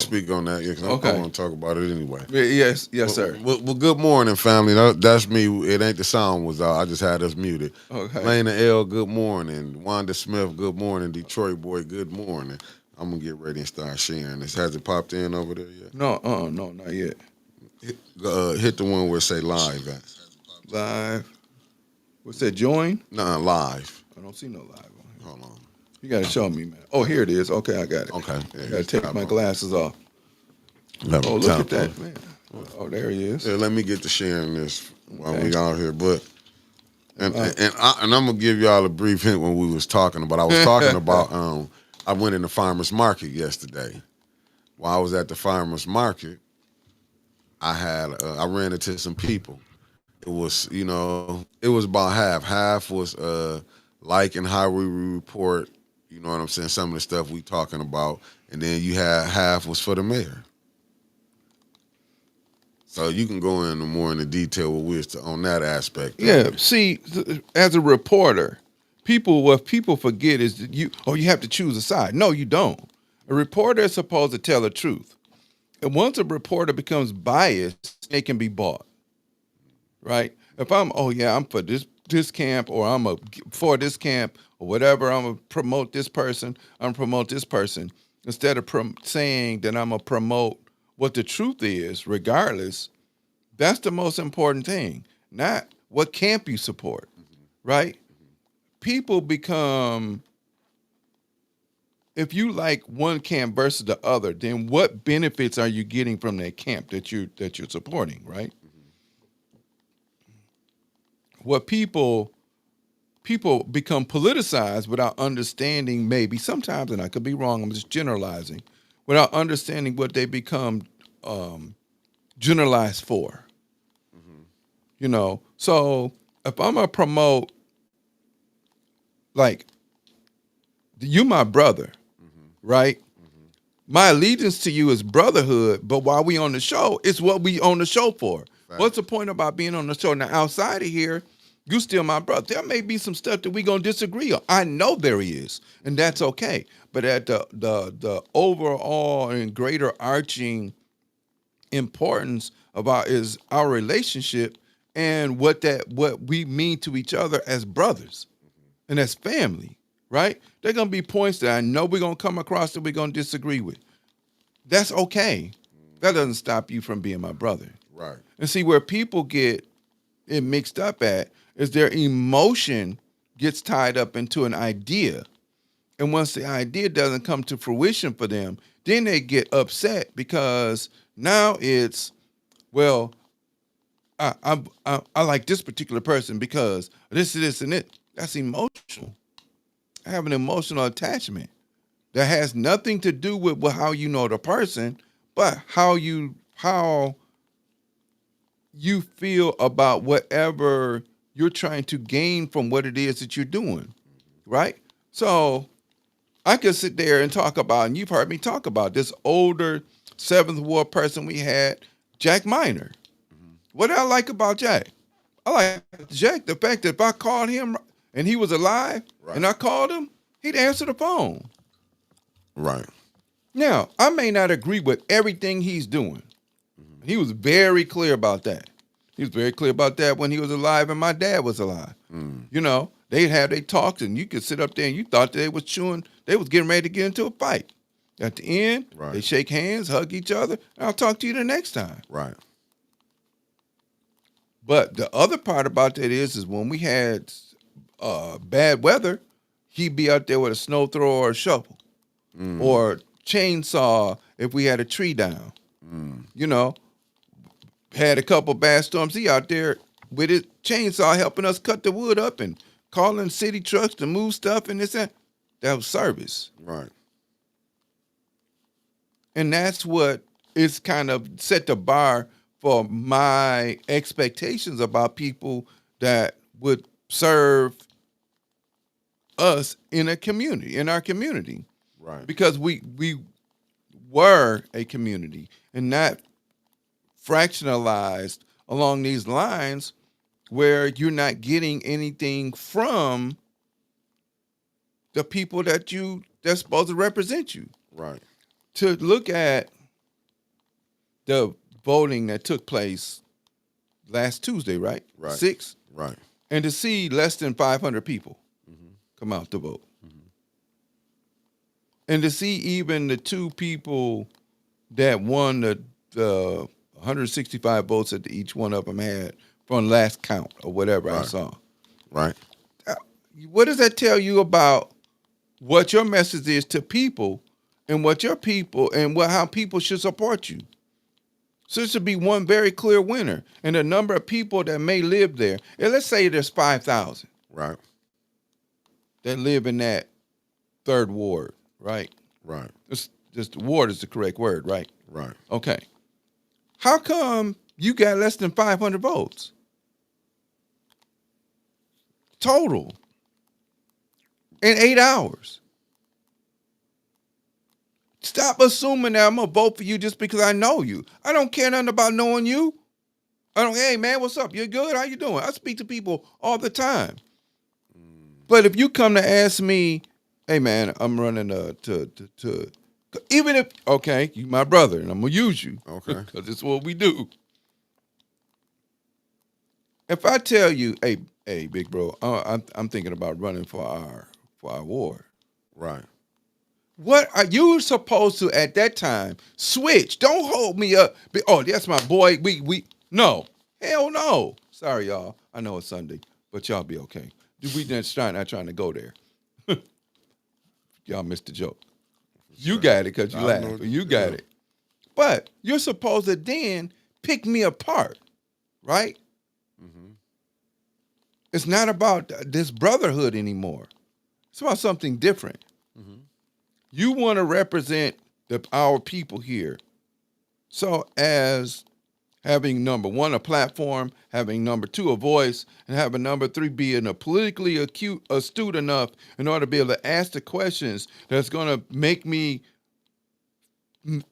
speak on that. Yeah, 'cause Okay. I want to talk about it anyway. Yes, sir. Well, good morning, family. That's me. It ain't the sound was out. I just had us muted. Okay. Lena L, good morning. Wanda Smith, good morning. Detroit boy, good morning. I'm gonna get ready and start sharing this. Has it popped in over there yet? No, no, not yet. Hit the one where it say live at. Live. What's that? Join? Nah, live. I don't see no live on here. Hold on. You got to show me, man. Oh, here it is. Okay, I got it. Okay. I got to take my glasses off. Let me Oh, look tap at that, on. man. Oh, there he is. Yeah, let me get to sharing this while Okay. we out here. But and I'm gonna give y'all a brief hint when we was talking about. I was talking about. I went in the farmers market yesterday. While I was at the farmers market, I ran into some people. It was it was about half. Half was liking how we report. You know what I'm saying? Some of the stuff we talking about, and then you had half was for the mayor. So you can go into more into detail on that aspect. Yeah. See, as a reporter, what people forget is that you have to choose a side. No, you don't. A reporter is supposed to tell the truth. And once a reporter becomes biased, they can be bought. Right? If I'm for this camp, or for this camp, or whatever, I'm gonna promote this person, instead of saying that I'm gonna promote what the truth is, regardless. That's the most important thing, not what camp you support, right? People become, if you like one camp versus the other, then what benefits are you getting from that camp that you're supporting, right? What people become politicized without understanding, maybe sometimes, and I could be wrong, I'm just generalizing, without understanding what they become generalized for. So if I'm gonna promote, like, you my brother, right? My allegiance to you is brotherhood, but while we on the show, it's what we on the show for. Right. What's the point about being on the show? Now, outside of here, you still my brother. There may be some stuff that we gonna disagree on. I know there is, and that's okay. But at the overall and greater arching importance is our relationship and what we mean to each other as brothers and as family, right? There are going to be points that I know we're going to come across that we're going to disagree with. That's okay. That doesn't stop you from being my brother. Right. And see, where people get it mixed up at is their emotion gets tied up into an idea. And once the idea doesn't come to fruition for them, then they get upset because now it's, well, I like this particular person because this, and it. That's emotional. I have an emotional attachment that has nothing to do with how you know the person, but how you feel about whatever you're trying to gain from what it is that you're doing, right? So I could sit there and talk about, and you've heard me talk about this older Seventh Ward person we had, Jack Miner. What do I like about Jack? I like Jack, the fact that if I called him and he was alive, right, and I called him, he'd answer the phone. Right. Now, I may not agree with everything he's doing. He was very clear about that. He was very clear about that when he was alive and my dad was alive. They'd have their talks, and you could sit up there and you thought they was getting ready to get into a fight. At the end, right, they shake hands, hug each other, and I'll talk to you the next time. Right. But the other part about that is when we had bad weather, he'd be out there with a snow thrower or a shovel or chainsaw if we had a tree down. Had a couple bad storms. He out there with his chainsaw helping us cut the wood up and calling city trucks to move stuff and this and that was service. Right. And that's what is kind of set the bar for my expectations about people that would serve us in our community. Right. Because we were a community and not fractionalized along these lines where you're not getting anything from the people that's supposed to represent you. Right. To look at the voting that took place last Tuesday, right? Right. 6th, Right. and to see less than 500 people come out to vote, and to see even the two people that won the 165 votes that each one of them had from last count or whatever I Right. saw. Right. What does that tell you about what your message is to people, and what your people and how people should support you? So there should be one very clear winner, and the number of people that may live there. And let's say there's 5,000 Right. that live in that third ward, right? Right. It's just ward is the correct word, right? Right. Okay. How come you got less than 500 votes total in 8 hours? Stop assuming that I'm gonna vote for you just because I know you. I don't care nothing about knowing you. I don't. Hey man, what's up? You good? How you doing? I speak to people all the time. But if you come to ask me, hey man, I'm running to even if okay, you my brother, and I'm gonna use you, Okay. because it's what we do. If I tell you, hey, big bro, I'm thinking about running for our ward. Right. What are you supposed to at that time switch? Don't hold me up. Oh, that's my boy. We no, hell no. Sorry, y'all. I know it's Sunday, but y'all be okay. We not trying to go there. Y'all missed the joke. You got it because you I know laughed. You got it. But you're supposed to then pick me apart, right? It's not about this brotherhood anymore. It's about something different. You want to represent our people here. So as having number one, a platform, having number two, a voice, and having number three, being a politically astute enough in order to be able to ask the questions that's going to make me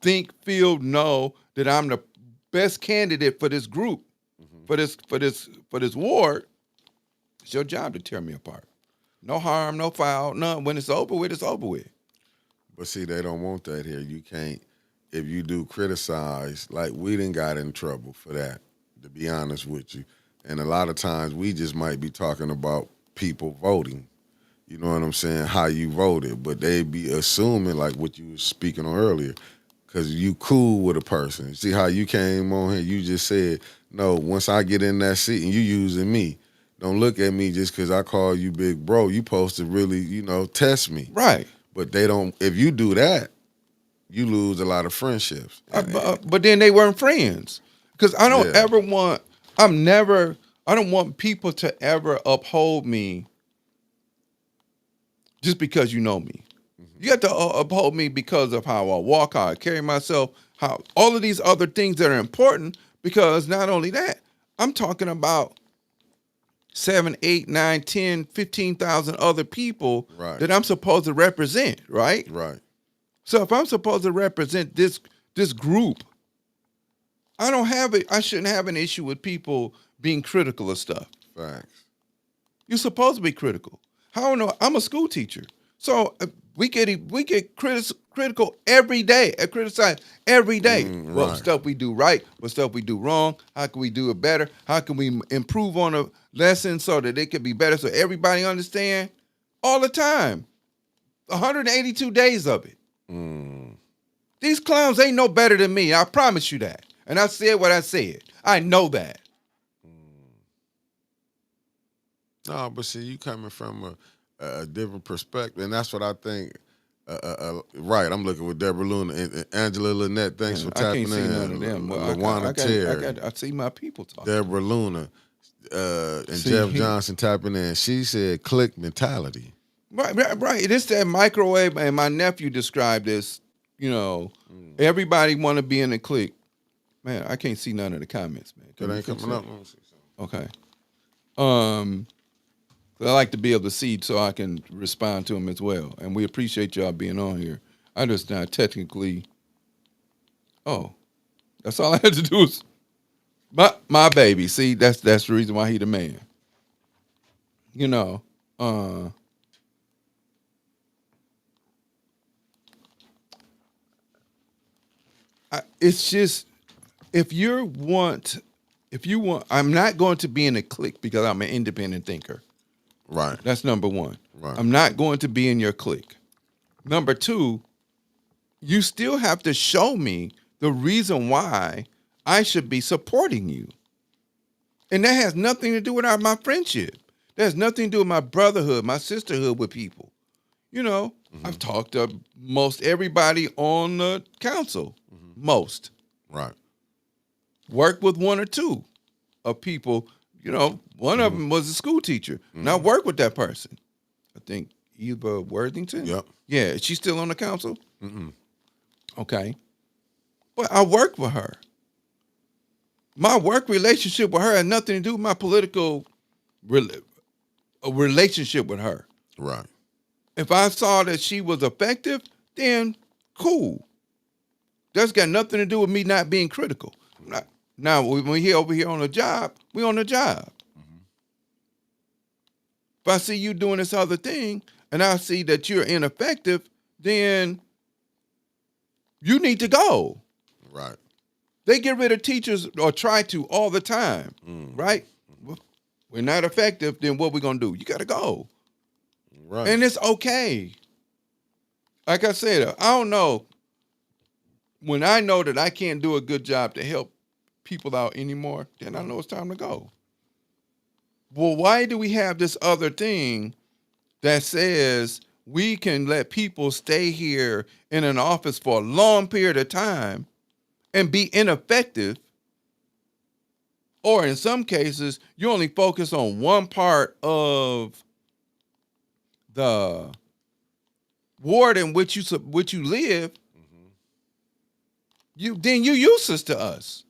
think, feel, know that I'm the best candidate for this group, for this ward. It's your job to tear me apart. No harm, no foul, none. When it's over with, it's over with. But see, they don't want that here. You can't, if you do criticize, like we done got in trouble for that, to be honest with you. And a lot of times we just might be talking about people voting. You know what I'm saying? How you voted. But they be assuming like what you was speaking on earlier. Because you cool with a person. See how you came on here, you just said, no, once I get in that seat and you using me, don't look at me just because I call you big bro. You supposed to really, test me. Right. But they don't. If you do that, you lose a lot of friendships. But then they weren't friends. Because I don't Yeah. ever want, I don't want people to ever uphold me just because you know me. You have to uphold me because of how I walk, how I carry myself, how all of these other things that are important, because not only that, I'm talking about 7, 8, 9, 10, 15,000 other people Right. that I'm supposed to represent, right? Right. So if I'm supposed to represent this group, I shouldn't have an issue with people being critical of stuff. Facts. You're supposed to be critical. How do I know? I'm a school teacher. So we get critical every day, criticized every day. What right. stuff we do right, what stuff we do wrong, how can we do it better? How can we improve on a lesson so that it can be better so everybody understand? All the time. 182 days of it. These clowns ain't no better than me. I promise you that. And I said what I said. I know that. No, but see, you coming from a different perspective, and that's what I think. Right, I'm looking with Deborah Luna and Angela Lynette. Thanks for I tapping can't see in. none of them. Well, Lawana Terry, I see my people talking. Deborah Luna, and See, Jeff Johnson tapping in. She said, "Click mentality." Right. It's that microwave, and my nephew described this. Everybody want to be in the clique. Man, I can't see none of the comments, man. It ain't coming up. Okay. I like to be able to see so I can respond to them as well. And we appreciate y'all being on here. I just not technically. Oh, that's all I had to do is my baby. See, that's the reason why he the man. It's just if you want, I'm not going to be in a clique because I'm an independent thinker. Right. That's number one. Right. I'm not going to be in your clique. Number two, you still have to show me the reason why I should be supporting you. And that has nothing to do with my friendship. That has nothing to do with my brotherhood, my sisterhood with people. You know, I've talked to most everybody on the council. Most. Right. Worked with one or two of people. You know, one of them was a school teacher. And I worked with that person. I think Eva Worthington. Yep. Yeah, is she still on the council? Okay. But I worked with her. My work relationship with her had nothing to do with my political relationship with her. Right. If I saw that she was effective, then cool. That's got nothing to do with me not being critical. Now, when we're over here on a job, we're on a job. If I see you doing this other thing and I see that you're ineffective, then you need to go. Right. They get rid of teachers or try to all the time, right? We're not effective, then what we going to do? You got to go. Right. And it's okay. Like I said, I don't know. When I know that I can't do a good job to help people out anymore, then I know it's time to go. Well, why do we have this other thing that says we can let people stay here in an office for a long period of time and be ineffective? Or in some cases, you only focus on one part of the ward in which you live. Then you're useless to us.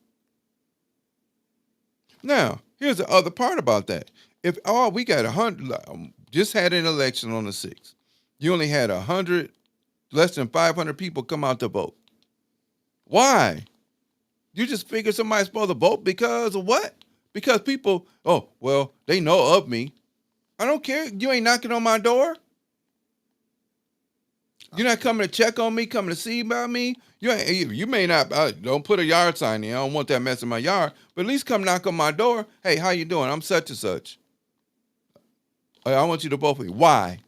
Now, here's the other part about that. If we got 100, just had an election on the 6th, you only had 100, less than 500 people come out to vote. Why? You just figure somebody's supposed to vote because of what? Because people, they know of me. I don't care. You ain't knocking on my door. You're not coming to check on me, coming to see about me. You may not, don't put a yard sign in. I don't want that mess in my yard. But at least come knock on my door. Hey, how you doing? I'm such and such. I want you to vote for me. Why?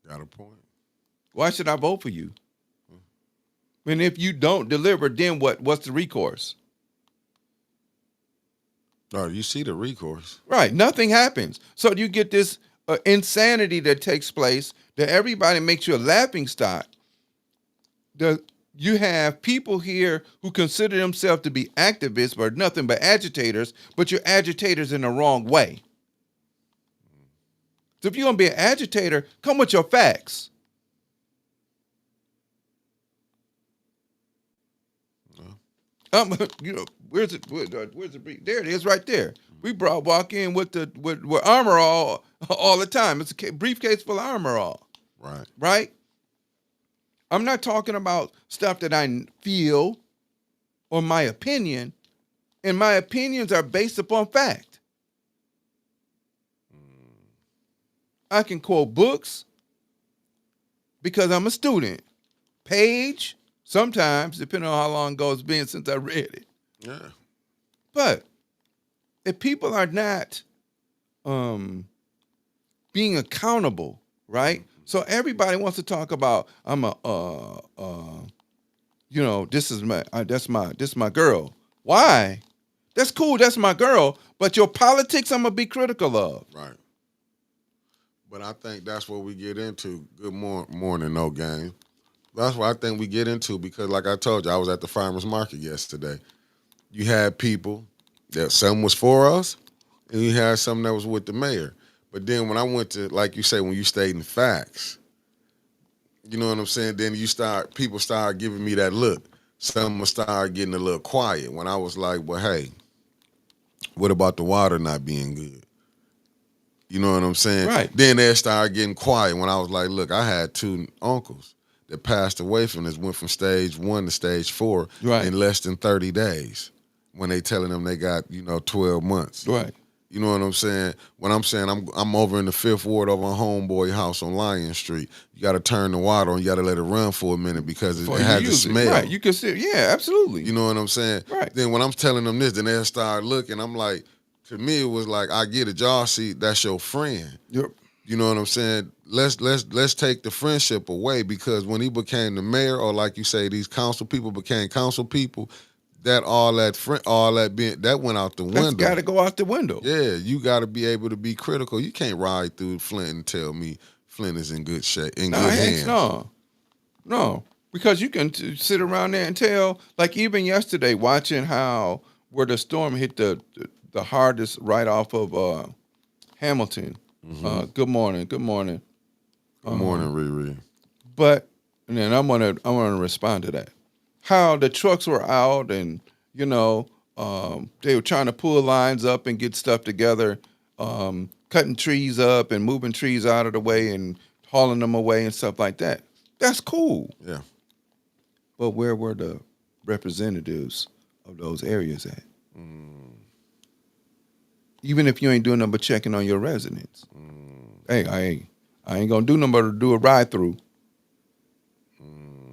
Got a point. Why should I vote for you? And if you don't deliver, then what? What's the recourse? Oh, you see the recourse. Right. Nothing happens. So you get this insanity that takes place that everybody makes you a laughing stock. You have people here who consider themselves to be activists but nothing but agitators, but you're agitators in the wrong way. So if you're going to be an agitator, come with your facts. Where's the brief? There it is, right there. We walk in with armor all the time. It's a briefcase full of armor all. Right. Right? I'm not talking about stuff that I feel or my opinion, and my opinions are based upon fact. I can quote books because I'm a student. Page, sometimes, depending on how long ago it's been since I read it. Yeah. But if people are not being accountable, right? So everybody wants to talk about this is my girl. Why? That's cool. That's my girl. But your politics, I'm gonna be critical of. Right. But I think that's what we get into. Good morning, no game. That's what I think we get into because, like I told you, I was at the farmer's market yesterday. You had people that some was for us, and you had some that was with the mayor. But then when I went to, like you say, when you stating facts, you know what I'm saying? Then people start giving me that look. Some start getting a little quiet when I was like, well, hey, what about the water not being good? You know what I'm saying? Right. Then they started getting quiet when I was like, look, I had two uncles that passed away from this, went from stage 1 to stage 4 right. in less than 30 days when they telling them they got, 12 months. Right. You know what I'm saying? When I'm saying I'm over in the Fifth Ward over on Homeboy House on Lion Street, you got to turn the water on. You got to let it run for a minute because it Before you has a use it. smell. Right. You can see. Yeah, absolutely. You know what I'm saying? Right. Then when I'm telling them this, then they'll start looking. I'm like, to me, it was like, I get it. Y'all see, that's your friend. Yep. You know what I'm saying? Let's take the friendship away, because when he became the mayor, or like you say, these council people became council people, that went out the window. That's got to go out the window. Yeah, you got to be able to be critical. You can't ride through Flint and tell me Flint is in good shape, in good hands. No, because you can sit around there and tell. Like even yesterday, watching how where the storm hit the hardest right off of Hamilton. Good morning. Good morning, Riri. But and then I'm gonna respond to that. How the trucks were out, and they were trying to pull lines up and get stuff together, cutting trees up and moving trees out of the way and hauling them away and stuff like that. That's cool. Yeah. But where were the representatives of those areas at? Even if you ain't doing nothing but checking on your residents. Hey, I ain't gonna do nothing but do a ride through.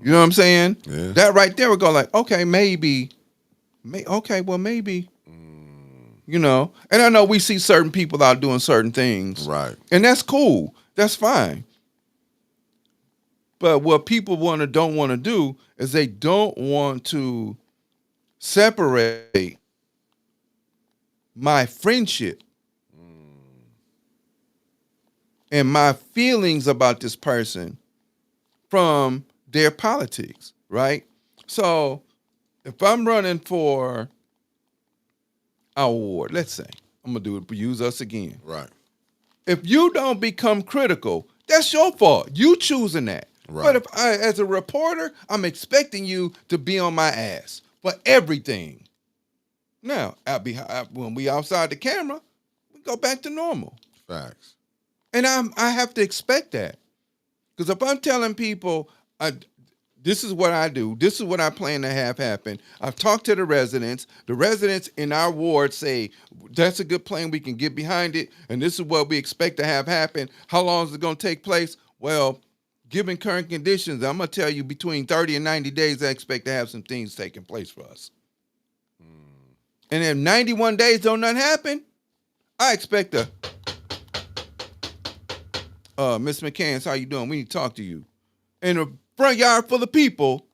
You know what I'm saying? Yeah. That right there would go like, okay, maybe. And I know we see certain people out doing certain things. Right. And that's cool. That's fine. But what people don't want to do is they don't want to separate my friendship and my feelings about this person from their politics, right? So if I'm running for our ward, let's say, I'm going to use us again. Right. If you don't become critical, that's your fault. You choosing that. Right. But if as a reporter, I'm expecting you to be on my ass for everything. Now, when we outside the camera, we go back to normal. Facts. And I have to expect that. Because if I'm telling people, this is what I do, this is what I plan to have happen, I've talked to the residents in our ward say, that's a good plan, we can get behind it, and this is what we expect to have happen. How long is it going to take place? Well, given current conditions, I'm going to tell you between 30 and 90 days, I expect to have some things taking place for us. And if 91 days don't nothing happen, I expect Miss McCants, how you doing? We need to talk to you. In a front yard full of people,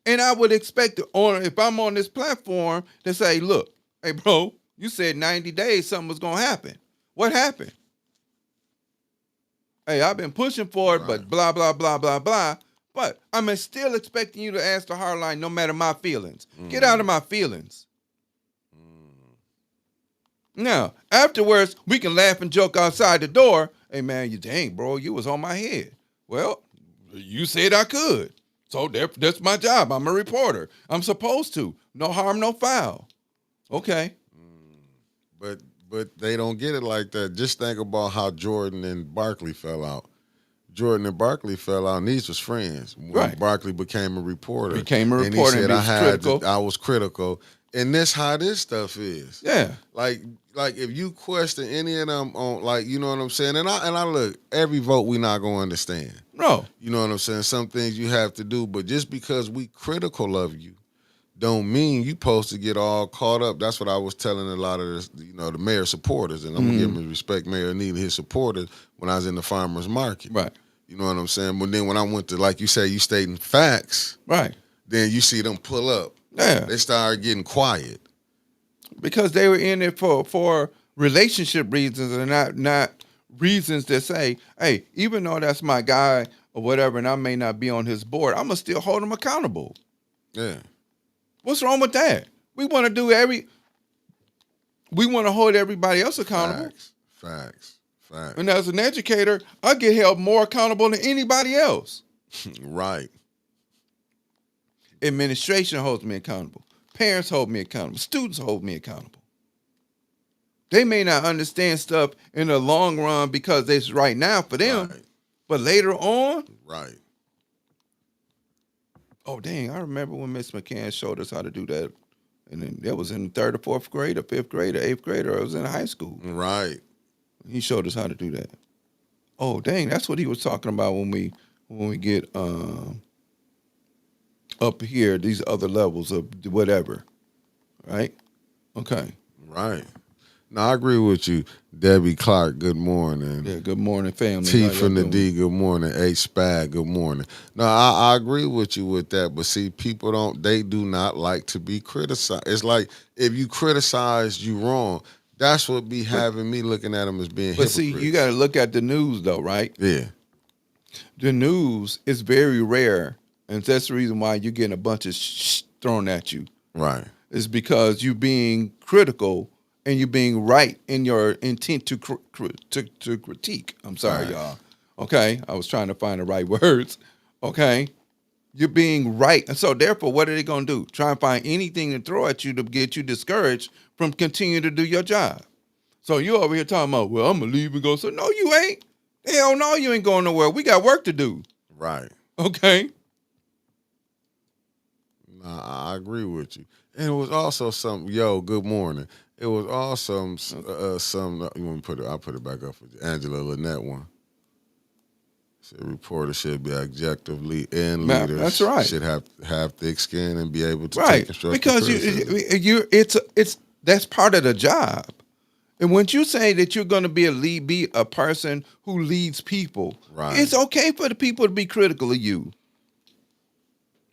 and I would expect if I'm on this platform to say, look, hey bro, you said 90 days something was gonna happen. What happened? Hey, I've been pushing for it, right, but blah, blah, blah, blah, blah. But I'm still expecting you to ask the hard line no matter my feelings. Get out of my feelings. Now, afterwards, we can laugh and joke outside the door. Hey, man, dang, bro, you was on my head. Well, you said I could. So that's my job. I'm a reporter. I'm supposed to. No harm, no foul. Okay. But they don't get it like that. Just think about how Jordan and Barkley fell out. Jordan and Barkley fell out, and these was friends. When right. Barkley became a reporter. And he said, I was critical. And this how this stuff is. Yeah. Like if you question any of them on, like, you know what I'm saying? And I look, every vote we not gonna understand. No. You know what I'm saying? Some things you have to do, but just because we critical of you don't mean you supposed to get all caught up. That's what I was telling a lot of the mayor supporters, and I'm gonna give him respect, Mayor Neal, his supporters, when I was in the farmers market. Right. You know what I'm saying? But then when I went to, like you say, you stating facts. Right. Then you see them pull up. Yeah. They started getting quiet. Because they were in it for relationship reasons and not reasons that say, hey, even though that's my guy or whatever, and I may not be on his board, I'm gonna still hold him accountable. Yeah. What's wrong with that? We want to hold everybody else accountable. Facts. And as an educator, I get held more accountable than anybody else. Right. Administration holds me accountable. Parents hold me accountable. Students hold me accountable. They may not understand stuff in the long run because it's right now for them, right, but later on. Right. Oh, dang, I remember when Miss McCants showed us how to do that And then that was in the third or fourth grade or fifth grade or eighth grade, or it was in high school. Right. He showed us how to do that. Oh, dang, that's what he was talking about when we get up here, these other levels of whatever. Right? Okay. Right. No, I agree with you. Debbie Clark, good morning. Yeah, good morning, family. T How from the y'all doing? D, good morning. H Spag, good morning. No, I agree with you with that. But see, people they do not like to be criticized. It's like if you criticize, you wrong. That's what be having me looking at them as being But see, hypocrites. you got to look at the news, though, right? Yeah. The news is very rare, and that's the reason why you're getting a bunch of thrown at you. Right. Is because you're being critical and you're being right in your intent to critique. I'm sorry, Right. y'all. Okay, I was trying to find the right words. Okay, you're being right, and so therefore, what are they going to do? Try and find anything to throw at you to get you discouraged from continuing to do your job. So you over here talking about, well, I'm gonna leave and go. So no, you ain't. Hell no, you ain't going nowhere. We got work to do. Right. Okay. Nah, I agree with you. And it was also some. Yo, good morning. It was also some. You want to put it? I'll put it back up for you. Angela Lynette one. Said reporters should be objectively and leaders. That's right. Should have thick skin and be able to Right, take constructive because criticism. it's that's part of the job. And when you say that you're going to be a person who leads people, Right. it's okay for the people to be critical of you.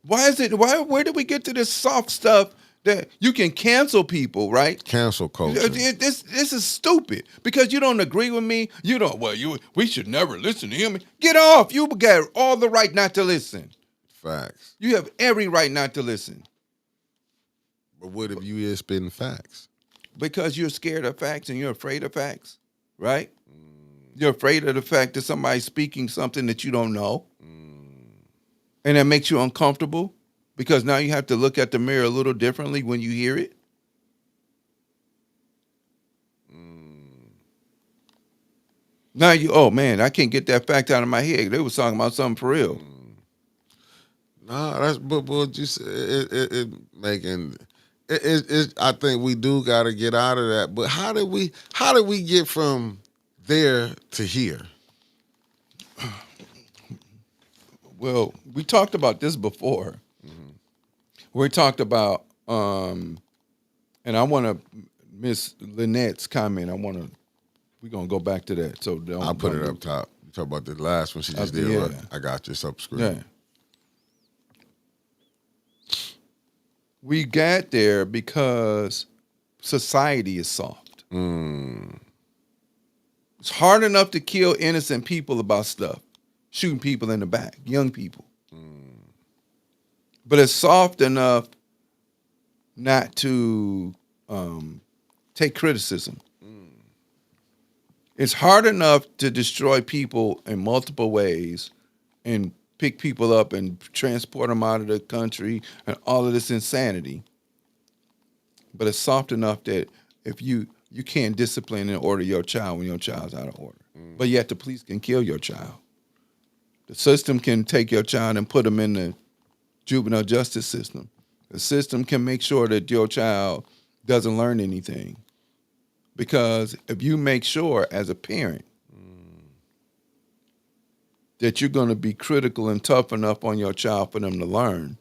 Where did we get to this soft stuff that you can cancel people, right? Cancel culture. This is stupid because you don't agree with me. You don't. Well, we should never listen to him. Get off. You got all the right not to listen. Facts. You have every right not to listen. But what if you is spitting facts? Because you're scared of facts and you're afraid of facts, right? You're afraid of the fact that somebody's speaking something that you don't know. And that makes you uncomfortable because now you have to look at the mirror a little differently when you hear it. Now oh man, I can't get that fact out of my head. They was talking about something for real. Nah, that's but you said it making it. I think we do got to get out of that. But how did we get from there to here? Well, we talked about this before. We talked about, and I want to Miss Lynette's comment. We're gonna go back to that. So I'll put it up top. You talk about the last one she just did. yeah. Right? I got you. It's up screen. Yeah. We got there because society is soft. It's hard enough to kill innocent people about stuff, shooting people in the back, young people. But it's soft enough not to take criticism. It's hard enough to destroy people in multiple ways and pick people up and transport them out of the country and all of this insanity. But it's soft enough that if you can't discipline and order your child when your child's out of order. But yet the police can kill your child. The system can take your child and put them in the juvenile justice system. The system can make sure that your child doesn't learn anything. Because if you make sure as a parent that you're going to be critical and tough enough on your child for them to learn,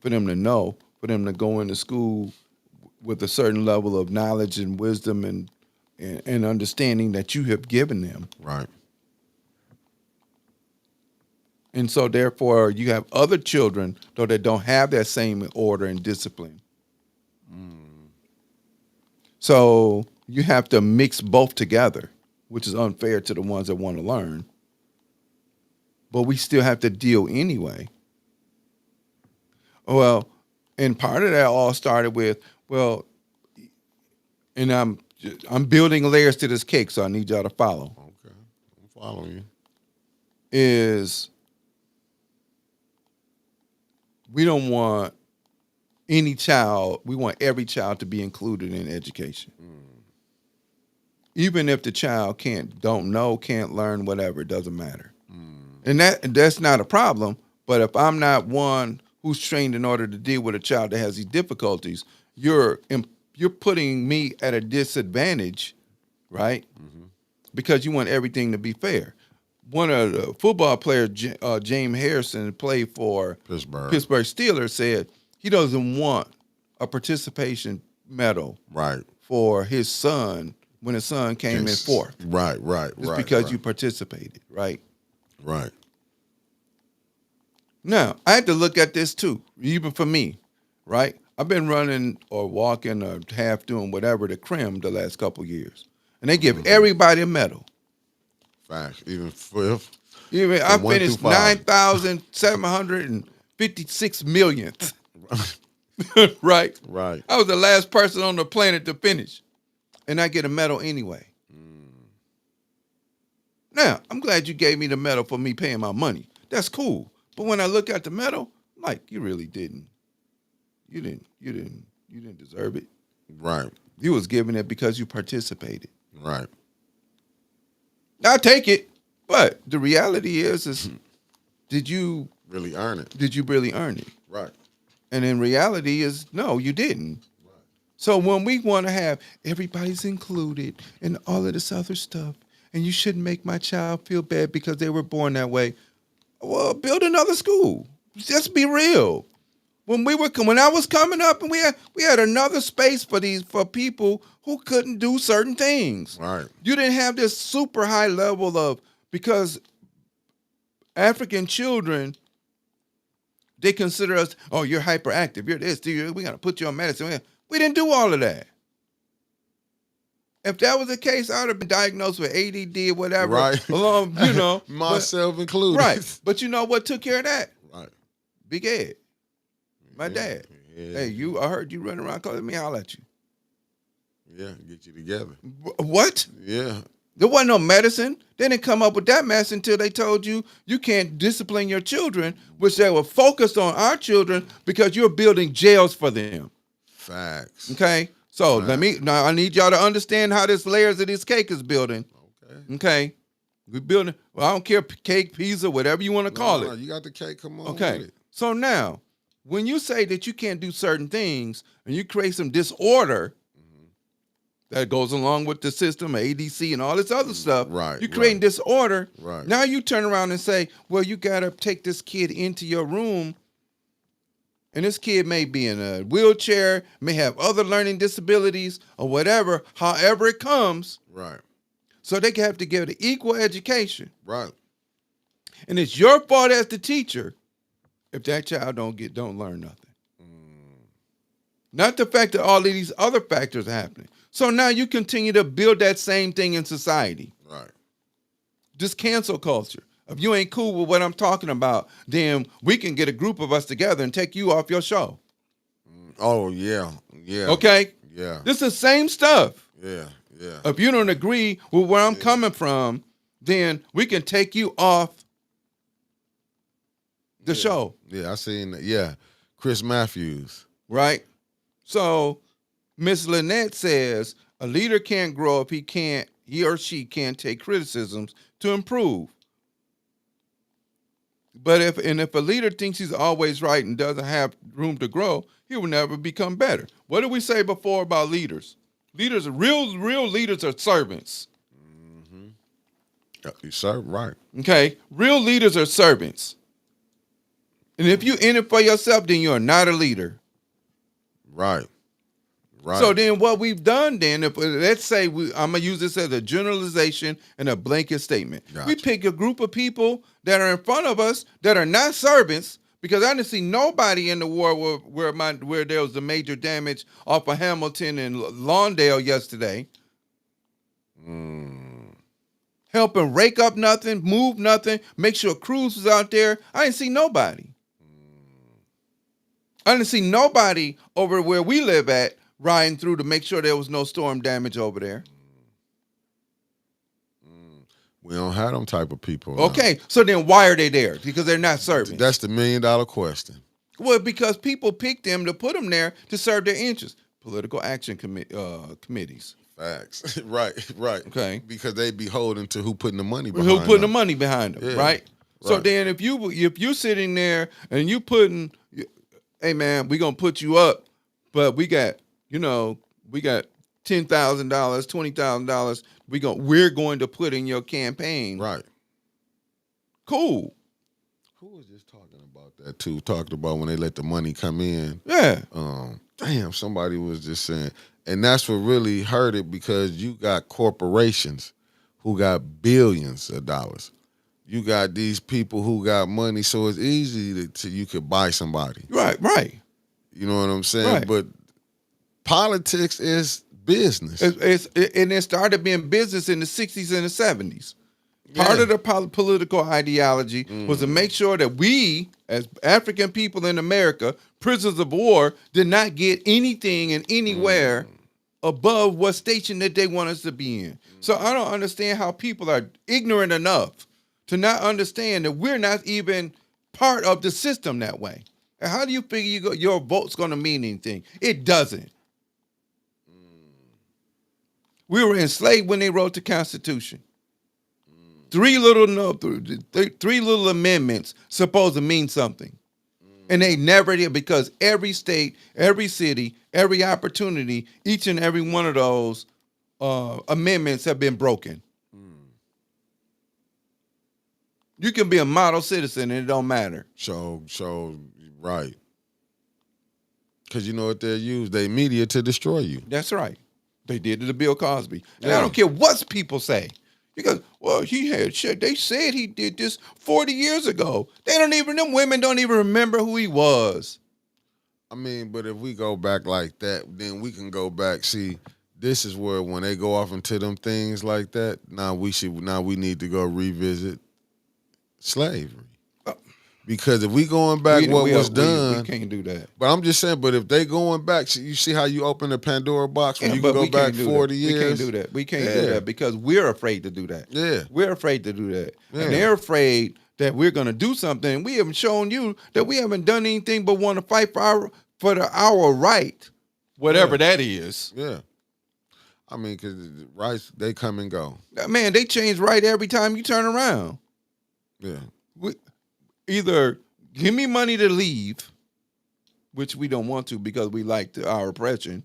for them to know, for them to go into school with a certain level of knowledge and wisdom and understanding that you have given them. Right. And so therefore you have other children though that don't have that same order and discipline. So you have to mix both together, which is unfair to the ones that want to learn. But we still have to deal anyway. Well, and part of that all started with, and I'm building layers to this cake, so I need y'all to follow. Okay. I'm following you. Is we don't want we want every child to be included in education. Even if the child don't know, can't learn, whatever, it doesn't matter. And that's not a problem. But if I'm not one who's trained in order to deal with a child that has these difficulties, you're putting me at a disadvantage, right? Because you want everything to be fair. One of the football players, James Harrison, played for Pittsburgh Steelers, said he doesn't want a participation medal Right. for his son when his son came in fourth. Right. It's because you participated, right? Right. Now, I had to look at this too, even for me, right? I've been running or walking or half doing whatever the crim the last couple of years. And they give everybody a medal. Facts. Even fifth. Even I finished 9,756 millionth. Right? Right. I was the last person on the planet to finish. And I get a medal anyway. Now, I'm glad you gave me the medal for me paying my money. That's cool. But when I look at the medal, I'm like, you really didn't. You didn't deserve it. Right. You was giving it because you participated. Right. I'll take it. But the reality is did you really earn it? Did you really earn it? Right. And in reality is no, you didn't. Right. So when we want to have everybody's included and all of this other stuff, and you shouldn't make my child feel bad because they were born that way, well, build another school. Just be real. When I was coming up, and we had another space for people who couldn't do certain things. Right. You didn't have this super high level of, because African children, they consider us, oh, you're hyperactive, you're this, we gotta put you on medicine. We didn't do all of that. If that was the case, I would have been diagnosed with ADD or whatever. Right. Myself included. Right. But you know what took care of that? Right. Big Ed. My dad. Yeah. Hey, I heard you running around calling me, holler at you. Yeah, get you together. What? Yeah. There wasn't no medicine. They didn't come up with that mess until they told you can't discipline your children, which they were focused on our children because you're building jails for them. Facts. Okay? So now I need y'all to understand how this layers of this cake is building. Okay? We're building, well, I don't care, cake, pizza, whatever you want to call it. You got the cake, come on. Okay. With it. So now, when you say that you can't do certain things and you create some disorder that goes along with the system, ADC and all this other stuff, right? You're creating disorder. Right. Now you turn around and say, well, you got to take this kid into your room, and this kid may be in a wheelchair, may have other learning disabilities or whatever, however it comes. Right. So they have to give the equal education. Right. And it's your fault as the teacher if that child don't learn nothing. Not the fact that all of these other factors are happening. So now you continue to build that same thing in society. Right. This cancel culture. If you ain't cool with what I'm talking about, then we can get a group of us together and take you off your show. Oh, yeah. Yeah. Okay? Yeah. This is the same stuff. Yeah. Yeah. If you don't agree with where I'm coming from, then we can take you off the show. Yeah, I seen that. Yeah. Chris Matthews. Right? So Miss Lynette says a leader can't grow if he or she can't take criticisms to improve. But if a leader thinks he's always right and doesn't have room to grow, he will never become better. What did we say before about leaders? Leaders, real leaders are servants. Mm-hmm. You serve right. Okay, real leaders are servants. And if you're in it for yourself, then you're not a leader. Right. Right. So then what we've done then, let's say I'm going to use this as a generalization and a blanket statement. Gotcha. We pick a group of people that are in front of us that are not servants, because I didn't see nobody in the war where there was a major damage off of Hamilton and Lawndale yesterday. Helping rake up nothing, move nothing, make sure crews was out there. I didn't see nobody. I didn't see nobody over where we live at riding through to make sure there was no storm damage over there. We don't have them type of people. Okay, so then why are they there? Because they're not serving. That's the $1 million question. Well, because people pick them to put them there to serve their interests. Political action committees. Facts. Right. Okay. Because they be holding to who putting the money behind Who putting them. the money behind them, Yeah. right? So then if you're sitting there and you putting, hey man, we gonna put you up, but we got we got $10,000, $20,000. We're going to put in your campaign. Right. Cool. Who was just talking about that too? Talked about when they let the money come in. Yeah. Damn, somebody was just saying, and that's what really hurt it, because you got corporations who got billions of dollars. You got these people who got money, so it's easy to you could buy somebody. Right. You know what I'm saying? Right. But politics is business. And it started being business in the 60s and the 70s. Part of the political ideology was to make sure that we, as African people in America, prisoners of war, did not get anything and anywhere above what station that they want us to be in. So I don't understand how people are ignorant enough to not understand that we're not even part of the system that way. And how do you figure your vote's going to mean anything? It doesn't. We were enslaved when they wrote the Constitution. Three little amendments supposed to mean something. And they never did, because every state, every city, every opportunity, each and every one of those amendments have been broken. You can be a model citizen and it don't matter. So right. Because you know what they'll use? They media to destroy you. That's right. They did it to Bill Cosby. And Yeah. I don't care what people say. Because, well, he had shit. They said he did this 40 years ago. Them women don't even remember who he was. I mean, but if we go back like that, then we can go back. See, this is where when they go off into them things like that, now we need to go revisit slavery. Because if we going back was done, we can't do that. But I'm just saying, but if they going back, you see how you open the Pandora box when you can go back 40 years? We can't do that. We can't do that because we're afraid to do that. Yeah. We're afraid to do that. Yeah. And they're afraid that we're going to do something. We haven't shown you that we haven't done anything but want to fight for our right, whatever that is. Yeah. I mean, because rights, they come and go. Man, they change right every time you turn around. Yeah. Either give me money to leave, which we don't want to because we like our oppression,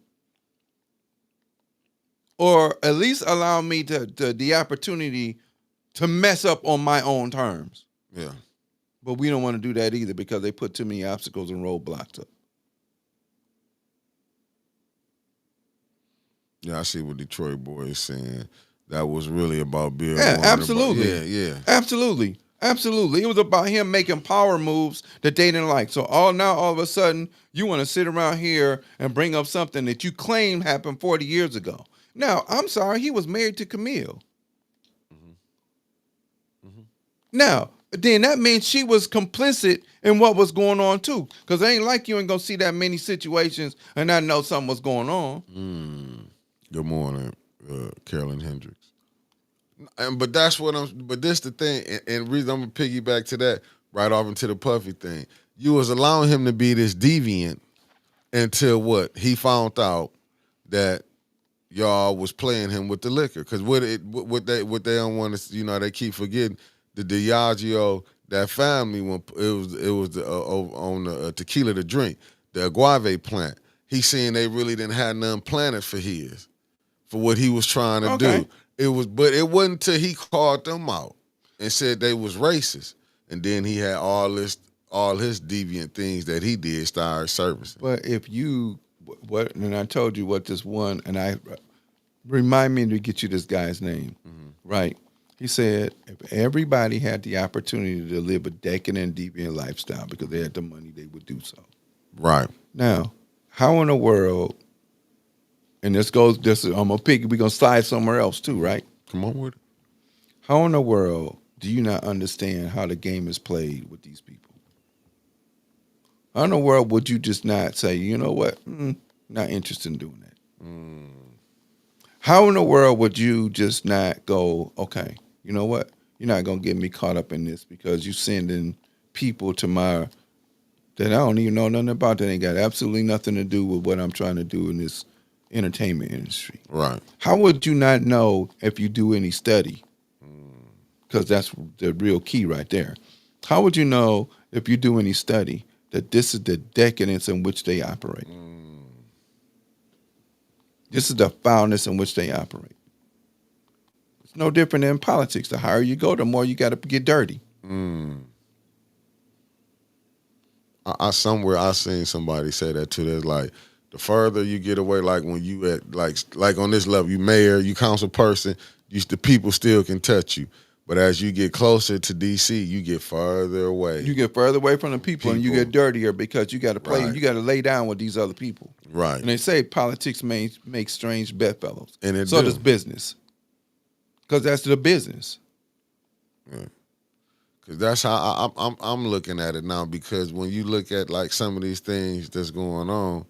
or at least allow me the opportunity to mess up on my own terms. Yeah. But we don't want to do that either because they put too many obstacles and roadblocks up. Yeah, I see what Detroit boy is saying. That was really about Bill. Yeah, absolutely. Yeah. Absolutely. It was about him making power moves that they didn't like. So all of a sudden, you want to sit around here and bring up something that you claim happened 40 years ago. Now, I'm sorry, he was married to Camille. Now, then that means she was complicit in what was going on too. Because it ain't like you ain't going to see that many situations and not know something was going on. Good morning, Carolyn Hendricks. But that's what but this the thing, and reason I'm gonna piggyback to that right off into the Puffy thing. You was allowing him to be this deviant until what? He found out that y'all was playing him with the liquor. Because what they don't want to, they keep forgetting the Diageo, that family, when it was on the tequila to drink, the agave plant. He seen they really didn't have none planted for what he was trying to do. But it wasn't until he called them out and said they was racist, and then he had all his deviant things that he did start servicing. But and I told you what this one, and I remind me to get you this guy's name, right? He said if everybody had the opportunity to live a decadent, deviant lifestyle because they had the money, they would do so. Right. Now, how in the world? And we're gonna slide somewhere else too, right? Come on with it. How in the world do you not understand how the game is played with these people? How in the world would you just not say, you know what? Not interested in doing that. How in the world would you just not go, okay, you know what? You're not gonna get me caught up in this because you sending people to that I don't even know nothing about, that ain't got absolutely nothing to do with what I'm trying to do in this entertainment industry. Right. How would you not know if you do any study? Because that's the real key right there. How would you know if you do any study that this is the decadence in which they operate? This is the foulness in which they operate. It's no different than politics. The higher you go, the more you got to get dirty. I somewhere I seen somebody say that too. That's like the further you get away, like when you at like on this level, you mayor, you council person, the people still can touch you. But as you get closer to DC, you get farther away. You get further away from the people. And you get dirtier because you got to play. Right. You got to lay down with these other people. Right. And they say politics make strange bedfellows. And so does business. Because that's the business. Yeah. Because that's how I'm looking at it now. Because when you look at like some of these things that's going on,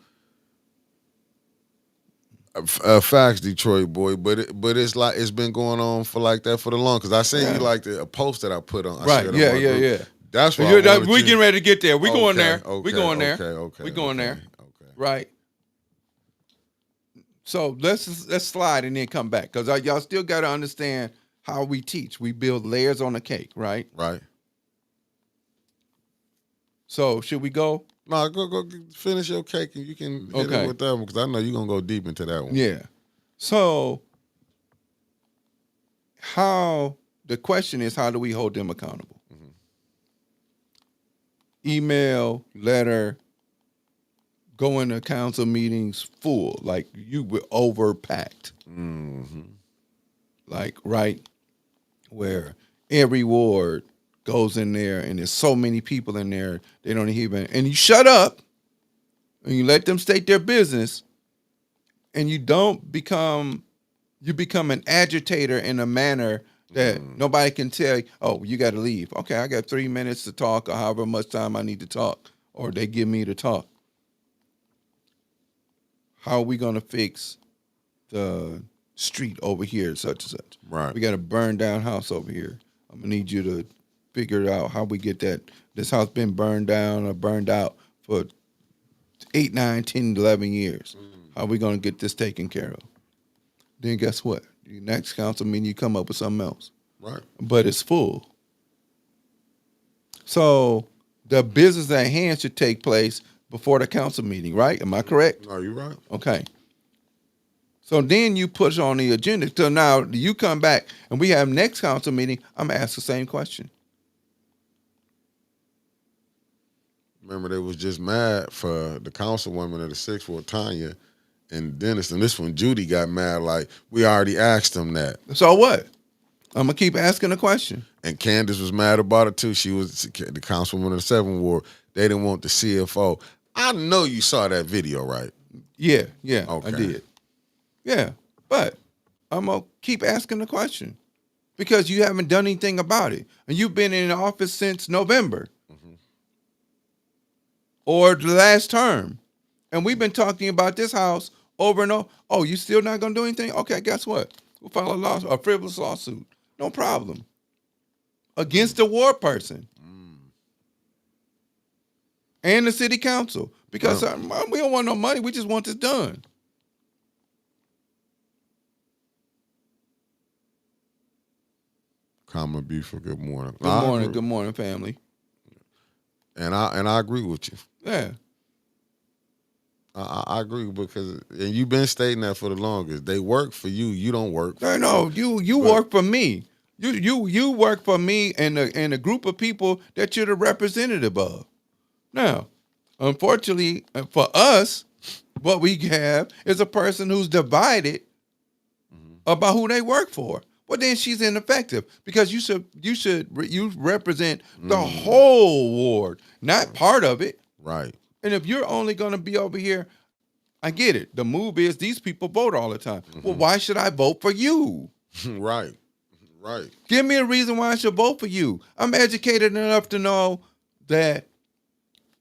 facts, Detroit boy, but it's like it's been going on for like that for the long. Because I seen you like a post that I put on. Right? Yeah. That's what we getting ready to get there. We going there. Okay, we going there. Okay. We going there. Okay. Right. So let's slide and then come back because y'all still got to understand how we teach. We build layers on the cake, right? Right. So should we go? No, go finish your cake and you can hit it with that one because I know you're gonna go deep into that one. Yeah. So the question is, how do we hold them accountable? Mm-hmm. Email, letter, going to council meetings full, like you were overpacked. Mm-hmm. Like, right, where every ward goes in there and there's so many people in there, they don't even, and you shut up and you let them state their business and you become an agitator in a manner that nobody can tell you, oh, you got to leave. Okay, I got 3 minutes to talk or however much time I need to talk, or they give me to talk. How are we going to fix the street over here, such and such? Right. We got a burned down house over here. I'm going to need you to figure out how we get this house been burned down or burned out for 8, 9, 10, 11 years. How are we going to get this taken care of? Then guess what? The next council meeting, you come up with something else. Right. But it's full. So the business at hand should take place before the council meeting, right? Am I correct? Are you right? Okay. So then you push on the agenda. So now you come back and we have next council meeting, I'm going to ask the same question. Remember, they was just mad for the councilwoman of the 6th Ward, Tanya, and Dennis. And this one, Judy, got mad like, we already asked them that. So what? I'm going to keep asking the question. And Candace was mad about it, too. She was the councilwoman of the 7th Ward. They didn't want the CFO. I know you saw that video, right? Yeah, Okay. I did. Yeah, but I'm going to keep asking the question because you haven't done anything about it. And you've been in office since November. Or the last term. And we've been talking about this house over and over. Oh, you still not going to do anything? Okay, guess what? We'll file a frivolous lawsuit. No problem. Against the ward person. And the city council. Because we don't want no money. We just want this done. Common Beautiful, good morning. Good morning, family. And I agree with you. Yeah. I agree because and you've been stating that for the longest. They work for you. You don't work for them. No, you work for me. You work for me and a group of people that you're the representative of. Now, unfortunately for us, what we have is a person who's divided about who they work for. Well, then she's ineffective because you represent the whole ward, not part of it. Right. And if you're only going to be over here, I get it. The move is these people vote all the time. Well, why should I vote for you? Right. Give me a reason why I should vote for you. I'm educated enough to know that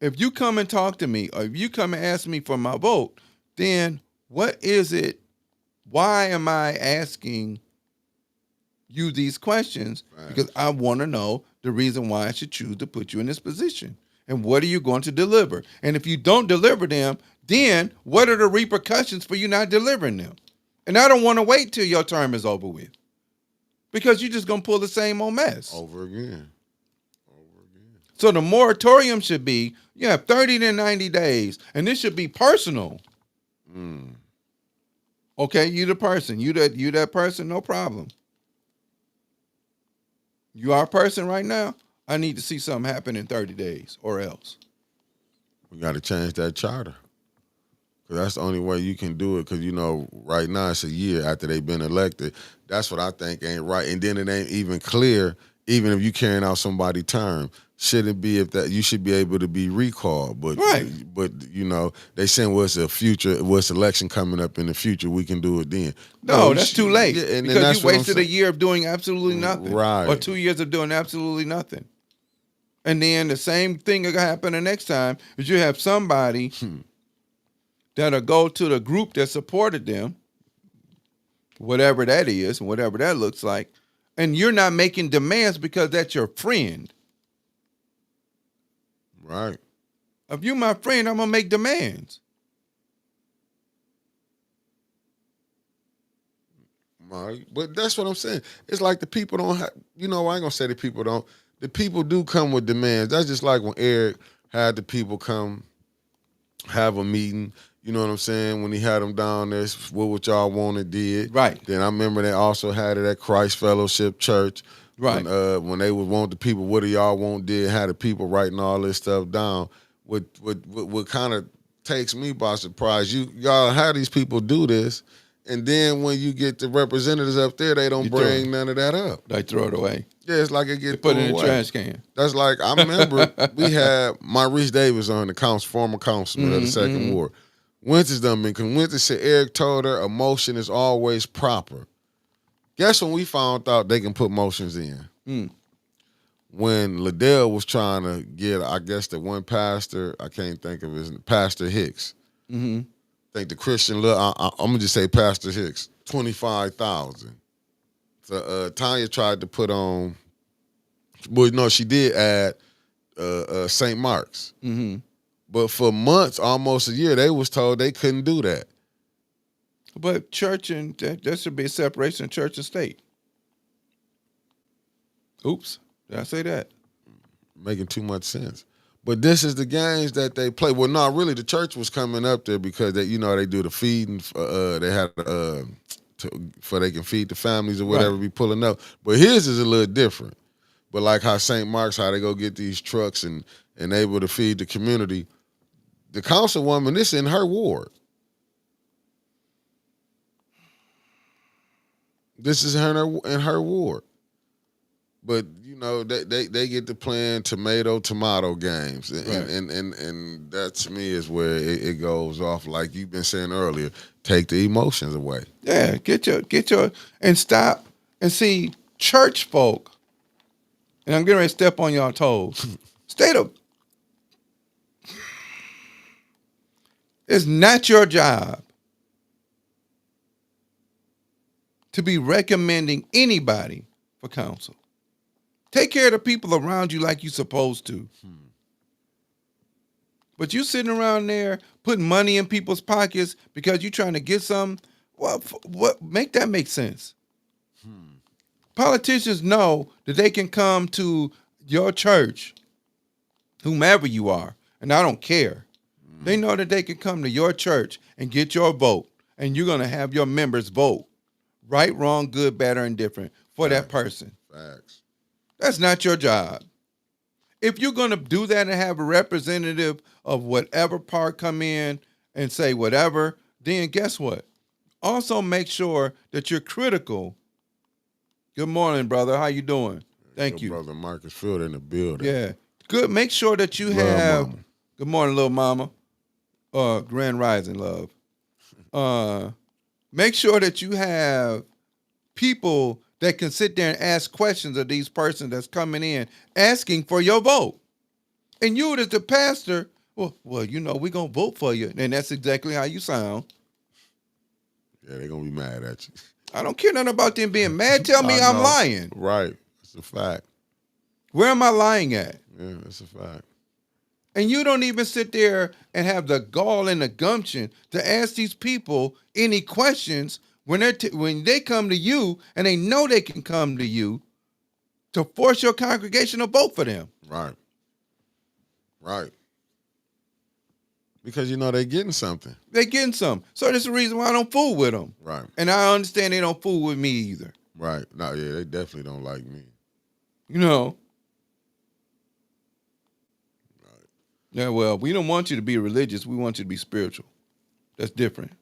if you come and talk to me or if you come and ask me for my vote, then what is it? Why am I asking you these questions? Right. Because I want to know the reason why I should choose to put you in this position. And what are you going to deliver? And if you don't deliver them, then what are the repercussions for you not delivering them? And I don't want to wait till your term is over with. Because you're just going to pull the same old mess. Over again. So the moratorium should be, you have 30 to 90 days. And this should be personal. Okay, you the person. You that person, no problem. You are a person right now. I need to see something happen in 30 days or else. We got to change that charter. Cause that's the only way you can do it. Cause right now it's a year after they've been elected. That's what I think ain't right. And then it ain't even clear, even if you carrying out somebody's term, should it be if that you should be able to be recalled. But Right. they saying what's a future, what's election coming up in the future, we can do it then. No, that's too late. Yeah, and because that's you what I'm wasted a saying. year of doing absolutely nothing. Right. Or 2 years of doing absolutely nothing. And then the same thing will happen the next time is you have somebody that'll go to the group that supported them, whatever that is, and whatever that looks like, and you're not making demands because that's your friend. Right. If you're my friend, I'm gonna make demands. Right. But that's what I'm saying. It's like the people don't have, I ain't gonna say the people don't. The people do come with demands. That's just like when Eric had the people come have a meeting. You know what I'm saying? When he had them down there, what would y'all want to did? Right. Then I remember they also had it at Christ Fellowship Church. Right. When they would want the people, what do y'all want did? Had the people writing all this stuff down. What kind of takes me by surprise? Y'all have these people do this, and then when you get the representatives up there, they don't bring none of that up. They throw it away. Yeah, it's like it gets put it in away. the trash can. That's like I remember we had Maurice Davis on the former councilman of the Second Ward. Winter's done been because Winter said Eric told her a motion is always proper. Guess when we found out they can put motions in? When Liddell was trying to get, I guess, the one pastor, I can't think of his Pastor Hicks. I think the Christian, I'm gonna just say Pastor Hicks, 25,000. So Tanya tried to put on. Well, no, she did add St. Mark's. But for months, almost a year, they was told they couldn't do that. But church and there should be a separation of church and state. Oops, did I say that? Making too much sense. But this is the games that they play. Well, no, really, the church was coming up there because they do the feeding. They had for they can feed the families or whatever, be pulling up. But his is a little different. But like how St. Mark's, how they go get these trucks and able to feed the community. The councilwoman, this in her ward. This is in her ward. But they get to playing tomato games, and that to me is where it goes off. Like you've been saying earlier, take the emotions away. Yeah, get your and stop and see church folk. And I'm getting ready to step on y'all toes. It's not your job to be recommending anybody for counsel. Take care of the people around you like you're supposed to. But you sitting around there putting money in people's pockets because you're trying to get something. What make that make sense? Politicians know that they can come to your church, whomever you are, and I don't care. They know that they can come to your church and get your vote, and you're going to have your members vote. Right, wrong, good, bad, or indifferent for that person. Facts. That's not your job. If you're going to do that and have a representative of whatever part come in and say whatever, then guess what? Also make sure that you're critical. Good morning, brother. How you doing? Thank you. Brother Marcus Field in the building. Yeah. Good. Make sure that you have. Mama. Good morning, little mama. Grand Rising, love. Make sure that you have people that can sit there and ask questions of these persons that's coming in asking for your vote. And you as the pastor, well, we're going to vote for you. And that's exactly how you sound. Yeah, they're going to be mad at you. I don't care nothing about them being mad. Tell me I'm lying. Right. It's a fact. Where am I lying at? Yeah, it's a fact. And you don't even sit there and have the gall and the gumption to ask these people any questions when they come to you and they know they can come to you to force your congregation to vote for them. Right. Right. Because they getting something. They getting some. So that's the reason why I don't fool with them. Right. And I understand they don't fool with me either. Right. No, yeah, they definitely don't like me. You know. Right. Yeah, well, we don't want you to be religious. We want you to be spiritual. That's different.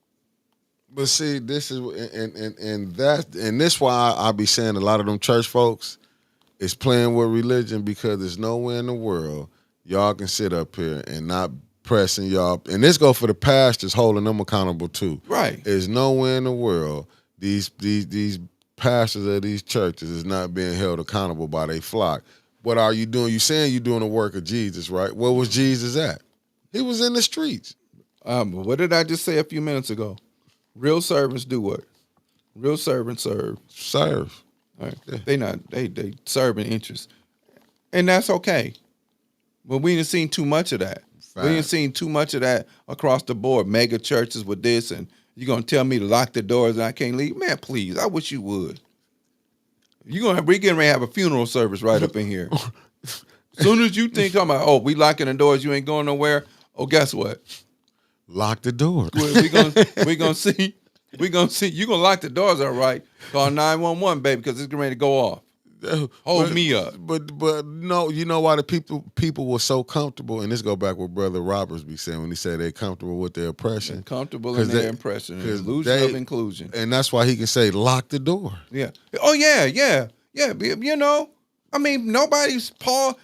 But see, this is and this why I be saying a lot of them church folks is playing with religion, because there's nowhere in the world y'all can sit up here and not pressing y'all. And this go for the pastors holding them accountable too. Right. There's nowhere in the world these pastors of these churches is not being held accountable by their flock. What are you doing? You saying you're doing the work of Jesus, right? Where was Jesus at? He was in the streets. What did I just say a few minutes ago? Real servants do what? Real servants serve. Serve. Right. Yeah. They serve an interest. And that's okay. But we ain't seen too much of that. Fact. We ain't seen too much of that across the board. Mega churches with this, and you're gonna tell me to lock the doors and I can't leave? Man, please, I wish you would. We're getting ready to have a funeral service right up in here. As soon as you think I'm like, oh, we locking the doors, you ain't going nowhere. Oh, guess what? Lock the door. We're gonna see. We're gonna see. You're gonna lock the doors, all right. Call 911, baby, because it's getting ready to go off. Hold me up. But no, you know why the people were so comfortable, and this go back what Brother Roberts be saying when he said they're comfortable with their oppression. They're comfortable in their impression. Illusion of inclusion. And that's why he can say, lock the door. Yeah. Oh, yeah. You know, I mean, nobody paused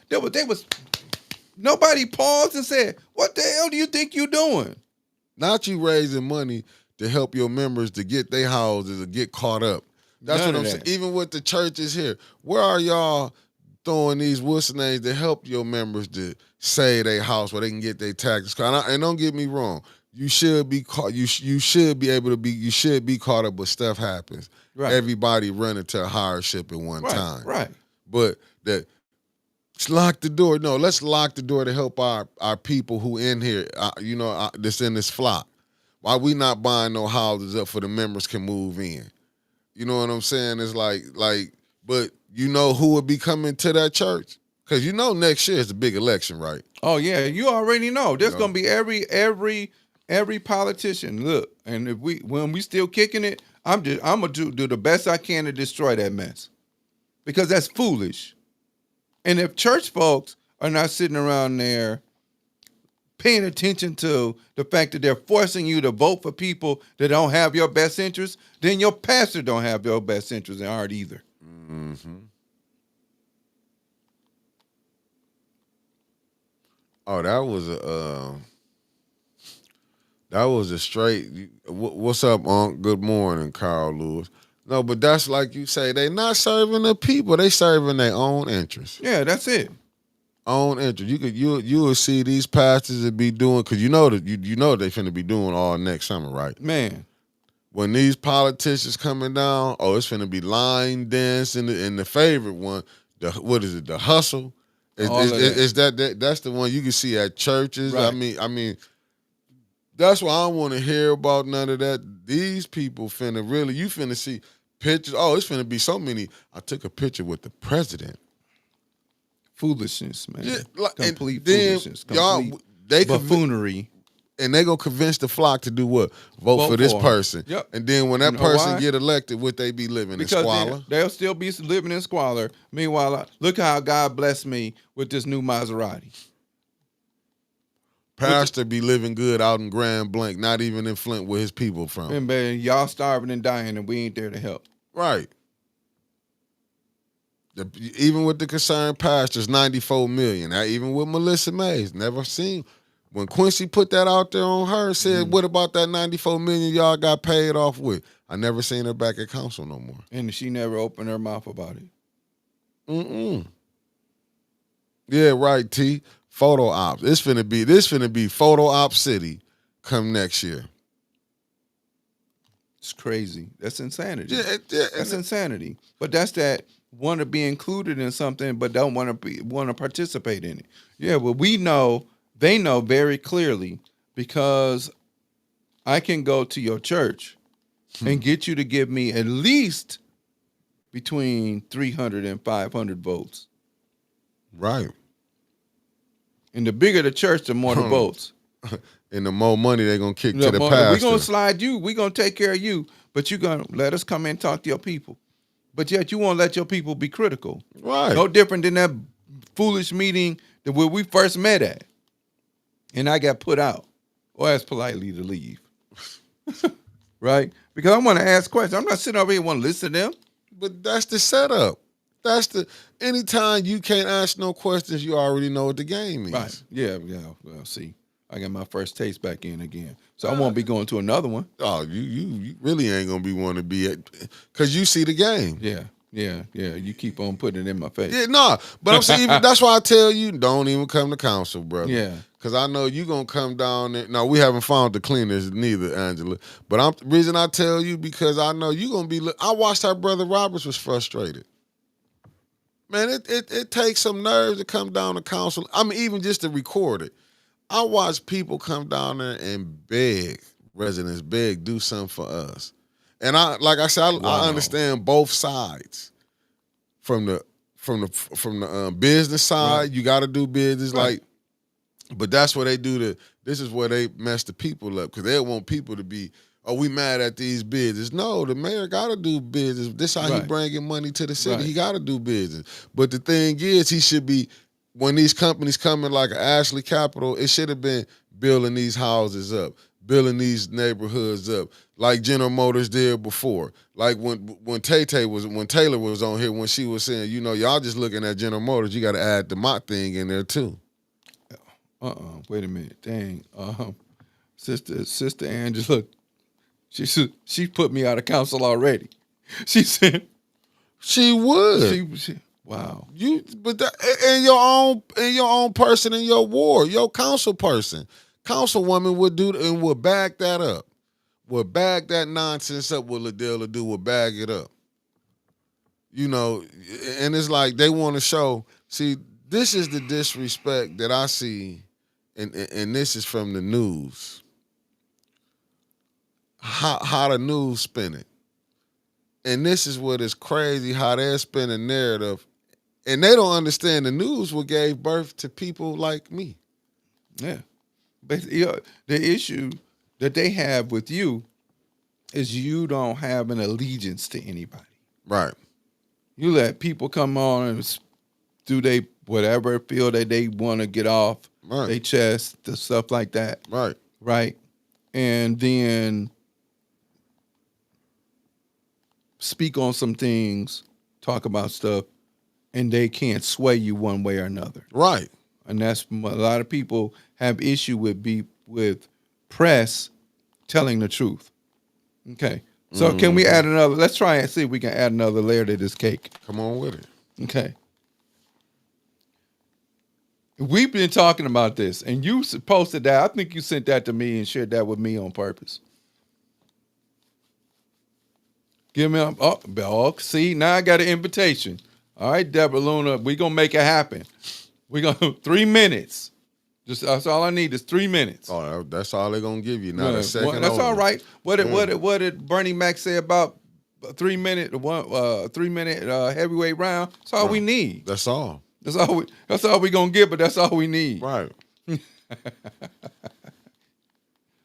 and said, what the hell do you think you're doing? Not you raising money to help your members to get their houses or get caught up. That's what I'm saying. Even with the churches here, where are y'all throwing these names to help your members to save their house where they can get their taxes? And don't get me wrong, you should be caught. You should be able to be. You should be caught up, but stuff happens. Right. Everybody run into a hardship at one time. Right. But let's lock the door. No, let's lock the door to help our people who in here. That's in this flock. Why we not buying no houses up for the members can move in? You know what I'm saying? It's like, but you know who would be coming to that church? Because next year is the big election, right? Oh yeah, you already know. There's gonna be every politician. Look, and when we still kicking it, I'm gonna do the best I can to destroy that mess, because that's foolish. And if church folks are not sitting around there paying attention to the fact that they're forcing you to vote for people that don't have your best interest, then your pastor don't have your best interest in heart either. Mm-hmm. Oh, that was a straight. What's up, Unc? Good morning, Carl Lewis. No, but that's like you say, they not serving the people; they serving their own interests. Yeah, that's it. Own interest. You will see these pastors that be doing, because you know they finna be doing all next summer, right? Man, when these politicians coming down, it's finna be line dance and the favorite one, the hustle. That's the one you can see at churches. Right. I mean, that's why I don't want to hear about none of that. These people you finna see pictures. Oh, it's finna be so many. I took a picture with the president. Foolishness, man. Yeah, complete foolishness. Complete buffoonery. And they gonna convince the flock to do what? Vote for this person. Yep. And then when that person get elected, would they be living in squalor? They'll still be living in squalor. Meanwhile, look how God blessed me with this new Maserati. Pastor be living good out in Grand Blanc, not even in Flint where his people from. And man, y'all starving and dying, and we ain't there to help. Right. Even with the concerned pastors, 94 million. Now, even with Melissa Mays, never seen. When Quincy put that out there on her, said, what about that 94 million y'all got paid off with? I never seen her back at council no more. And she never opened her mouth about it. Mm-mm. Yeah, right, T. Photo ops. This finna be photo op city come next year. It's crazy. That's insanity. Yeah, that's insanity. But that's that want to be included in something but don't want to participate in it. Yeah, well, they know very clearly, because I can go to your church and get you to give me at least between 300 and 500 votes. Right. And the bigger the church, the more the votes. and the more money they're gonna kick to The the more- pastor. we gonna slide you. We gonna take care of you, but you gonna let us come in and talk to your people. But yet you won't let your people be critical. Right. No different than that foolish meeting that where we first met at, and I got put out or asked politely to leave. Right? Because I want to ask questions. I'm not sitting over here want to listen to them. But that's the setup. That's the anytime you can't ask no questions, you already know what the game is. Right. Yeah. Well, see, I got my first taste back in again. So I won't be going to another one. Oh, you really ain't gonna be wanting to be at because you see the game. Yeah. You keep on putting it in my face. Yeah, no. But I'm saying that's why I tell you, don't even come to council, brother. Yeah. Cause I know you gonna come down there. No, we haven't found the cleaners neither, Angela. But the reason I tell you because I know you gonna be. I watched how Brother Roberts was frustrated. Man, it takes some nerves to come down to council. I mean, even just to record it. I watch people come down there and beg residents, do something for us. And like I said, I understand both sides. From the business side, right. You got to do business right. But that's what they do. This is where they mess the people up because they want people to be. Oh, we mad at these business. No, the mayor got to do business. This how he bringing money to the city. Right. He got to do business. But the thing is, he should be, when these companies come in like Ashley Capital, it should have been building these houses up, building these neighborhoods up, like General Motors did before. Like when Taylor was on here, when she was saying, y'all just looking at General Motors, you got to add the Mott thing in there too. Wait a minute. Dang. Sister Angela, she put me out of council already. She said she would. She wow. And your own person in your ward, your council person, councilwoman would do and would back that up. Would bag that nonsense up. What Liddell will do will bag it up. And it's like they want to show. See, this is the disrespect that I see, and this is from the news. How the news spin it. And this is what is crazy, how they're spinning narrative. And they don't understand the news what gave birth to people like me. Yeah. But the issue that they have with you is you don't have an allegiance to anybody. Right. You let people come on and do they whatever feel that they want to get off their chest, the stuff like that. Right. Right. And then speak on some things, talk about stuff, and they can't sway you one way or another. Right. And that's a lot of people have issue with press telling the truth. Okay. So can we add another? Let's try and see if we can add another layer to this cake. Come on with it. Okay. We've been talking about this, and you posted that. I think you sent that to me and shared that with me on purpose. Give me see, now I got an invitation. All right, Deborah Luna, we're going to make it happen. We're going to 3 minutes. That's all I need is 3 minutes. Oh, that's all they're going to give you. Not a second. That's all right. What did Bernie Mac say about a 3 minute heavyweight round? That's all we need. That's all. That's all we're going to get, but that's all we need. Right.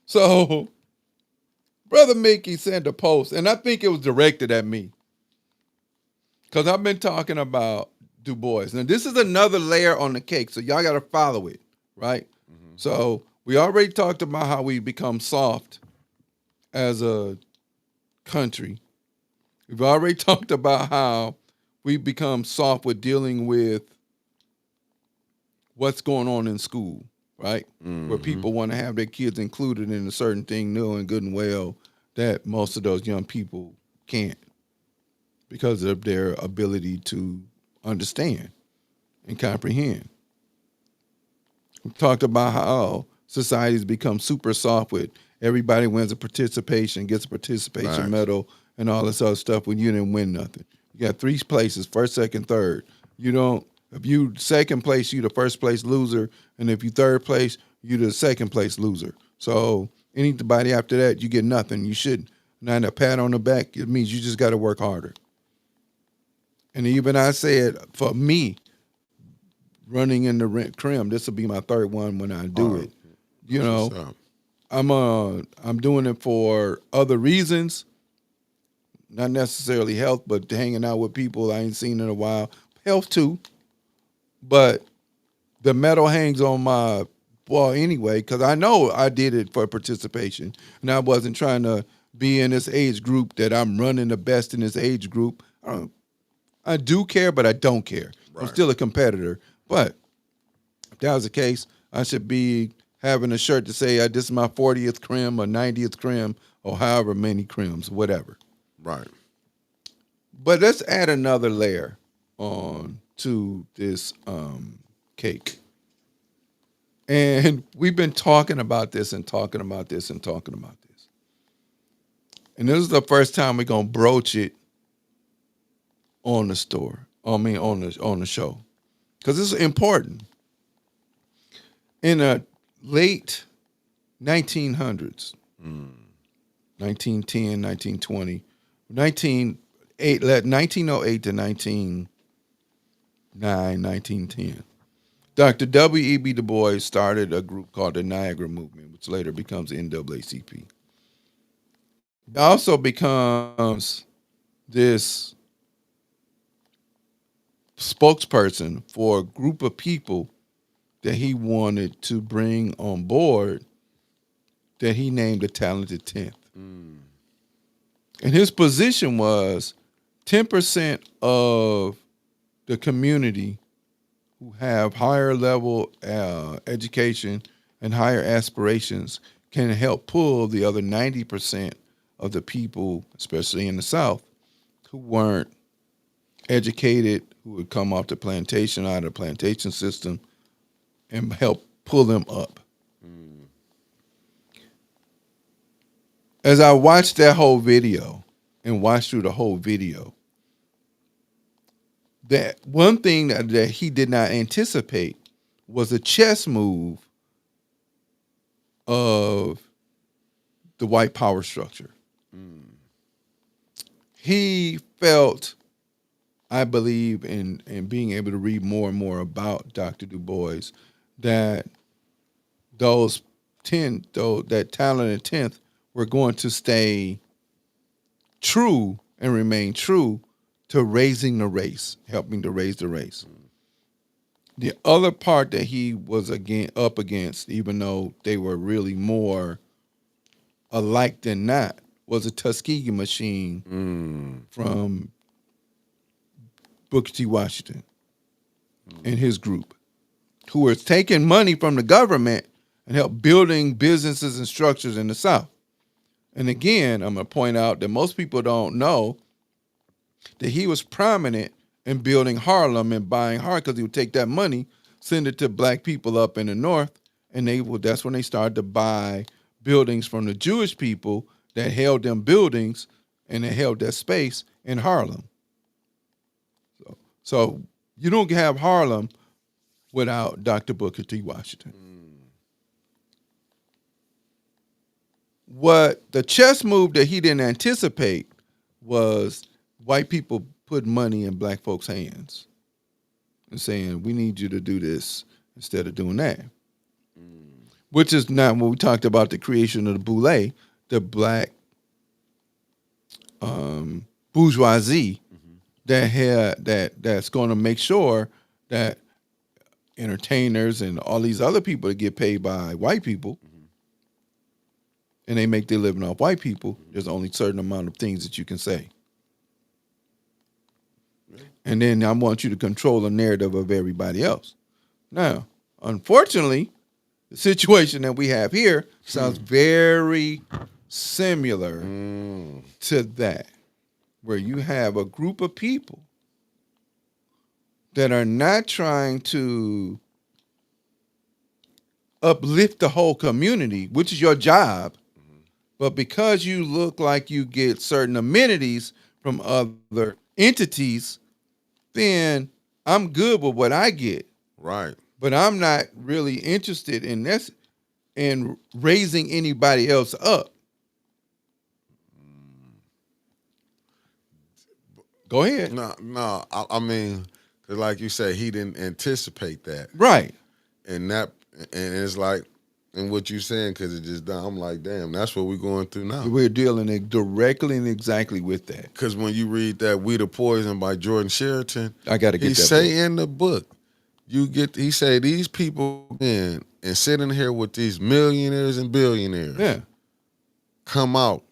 So, Brother Mickey sent a post, and I think it was directed at me. Because I've been talking about Du Bois. Now, this is another layer on the cake, so y'all got to follow it, right? Mm-hmm. So, we already talked about how we become soft as a country. We've already talked about how we become soft with dealing with what's going on in school, right? Mm-hmm. Where people want to have their kids included in a certain thing, knowing good and well that most of those young people can't because of their ability to understand and comprehend. We talked about how society's become super soft with everybody wins a participation, gets a participation medal, and all this other stuff when you didn't win nothing. You got 3 places, first, second, third. If you second place, you the first place loser, and if you third place, you the second place loser. So anybody after that, you get nothing. You shouldn't. Not a pat on the back. It means you just got to work harder. And even I said, for me, running in the crim, this will be my 3rd one when I do it. I'm doing it for other reasons, not necessarily health, but hanging out with people I ain't seen in a while. Health too, but the medal hangs on my wall anyway because I know I did it for participation, and I wasn't trying to be in this age group that I'm running the best in this age group. I do care, but I don't care. I'm Right. still a competitor, but if that was the case, I should be having a shirt to say this is my 40th crim or 90th crim or however many crims, whatever. Right. But let's add another layer on to this cake. And we've been talking about this and talking about this and talking about this. And this is the first time we're gonna broach it on the store. I mean on the show. Because it's important. In the late 1900s, 1910, 1920, 1908 to 1909, 1910. Dr. W.E.B. Du Bois started a group called the Niagara Movement, which later becomes the NAACP. It also becomes this spokesperson for a group of people that he wanted to bring on board that he named the Talented 10th. And his position was 10% of the community who have higher level education and higher aspirations can help pull the other 90% of the people, especially in the South, who weren't educated, who would come off the plantation, out of the plantation system, and help pull them up. As I watched that whole video and watched through the whole video, that one thing that he did not anticipate was a chess move of the white power structure. He felt, I believe, in being able to read more and more about Dr. Du Bois, that that talented 10th were going to stay true and remain true to raising the race, helping to raise the race. The other part that he was up against, even though they were really more alike than not, was a Tuskegee machine from Booker T. Washington and his group, who were taking money from the government and help building businesses and structures in the South. And again, I'm going to point out that most people don't know that he was prominent in building Harlem and buying Harlem because he would take that money, send it to black people up in the North, and that's when they started to buy buildings from the Jewish people that held them buildings and they held that space in Harlem. So you don't have Harlem without Dr. Booker T. Washington. What the chess move that he didn't anticipate was white people putting money in black folks' hands and saying, we need you to do this instead of doing that. Which is not when we talked about the creation of the boule, the black bourgeoisie that's going to make sure that entertainers and all these other people that get paid by white people and they make their living off white people, there's only a certain amount of things that you can say. And then I want you to control the narrative of everybody else. Now, unfortunately, the situation that we have here sounds very similar to that, where you have a group of people that are not trying to uplift the whole community, which is your job, but because you look like you get certain amenities from other entities, then I'm good with what I get. Right. But I'm not really interested in this, in raising anybody else up. Go ahead. No. I mean, 'cause like you said, he didn't anticipate that, Right. and it's like And what you saying, because it just done, I'm like, damn, that's what we're going through now. We're dealing directly and exactly with that. Because when you read that "We the Poison" by Jordan Sheraton, I got to get he that say book. in the book, he say these people in and sitting here with these millionaires and billionaires, Yeah. come out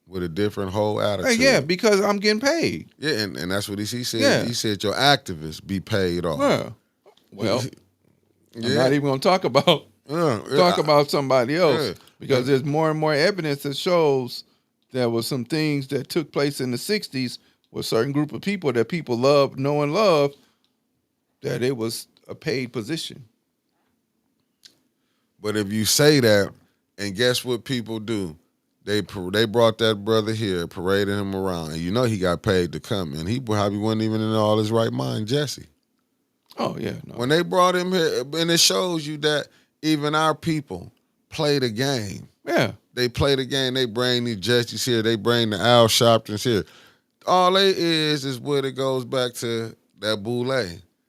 with a different whole attitude. Yeah, because I'm getting paid. Yeah, and that's what he said. Yeah. He said your activists be paid off. Yeah. Well, Yeah. I'm not even going to talk about somebody else Yeah. because there's more and more evidence that shows there was some things that took place in the 60s with a certain group of people that people know and love, that it was a paid position. But if you say that, and guess what people do? They brought that brother here, paraded him around, and you know he got paid to come, and he probably wasn't even in all his right mind, Jesse. Oh, yeah. No. When they brought him here, and it shows you that even our people play the game. Yeah. They play the game. They bring the Jesse's here. They bring the Al Sharptons here. All they is what it goes back to that boule.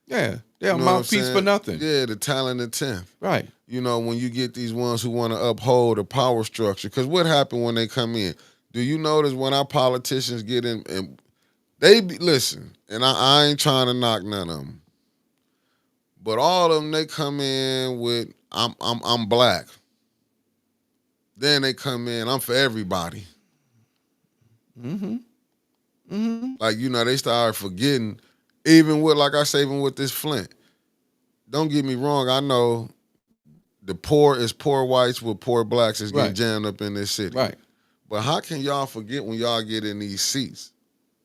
Yeah. They're a You know mouthpiece for nothing. Yeah, the talented 10th. Right. You know, when you get these ones who want to uphold a power structure. Because what happened when they come in? Do you notice when our politicians get in, and listen, and I ain't trying to knock none of them, but all of them, they come in with, I'm black. Then they come in, I'm for everybody. Mm-hmm. Mm-hmm. Like, you know, they start forgetting, even with this Flint. Don't get me wrong, I know the poor is poor whites with poor blacks is getting jammed up in this city. Right. But how can y'all forget when y'all get in these seats?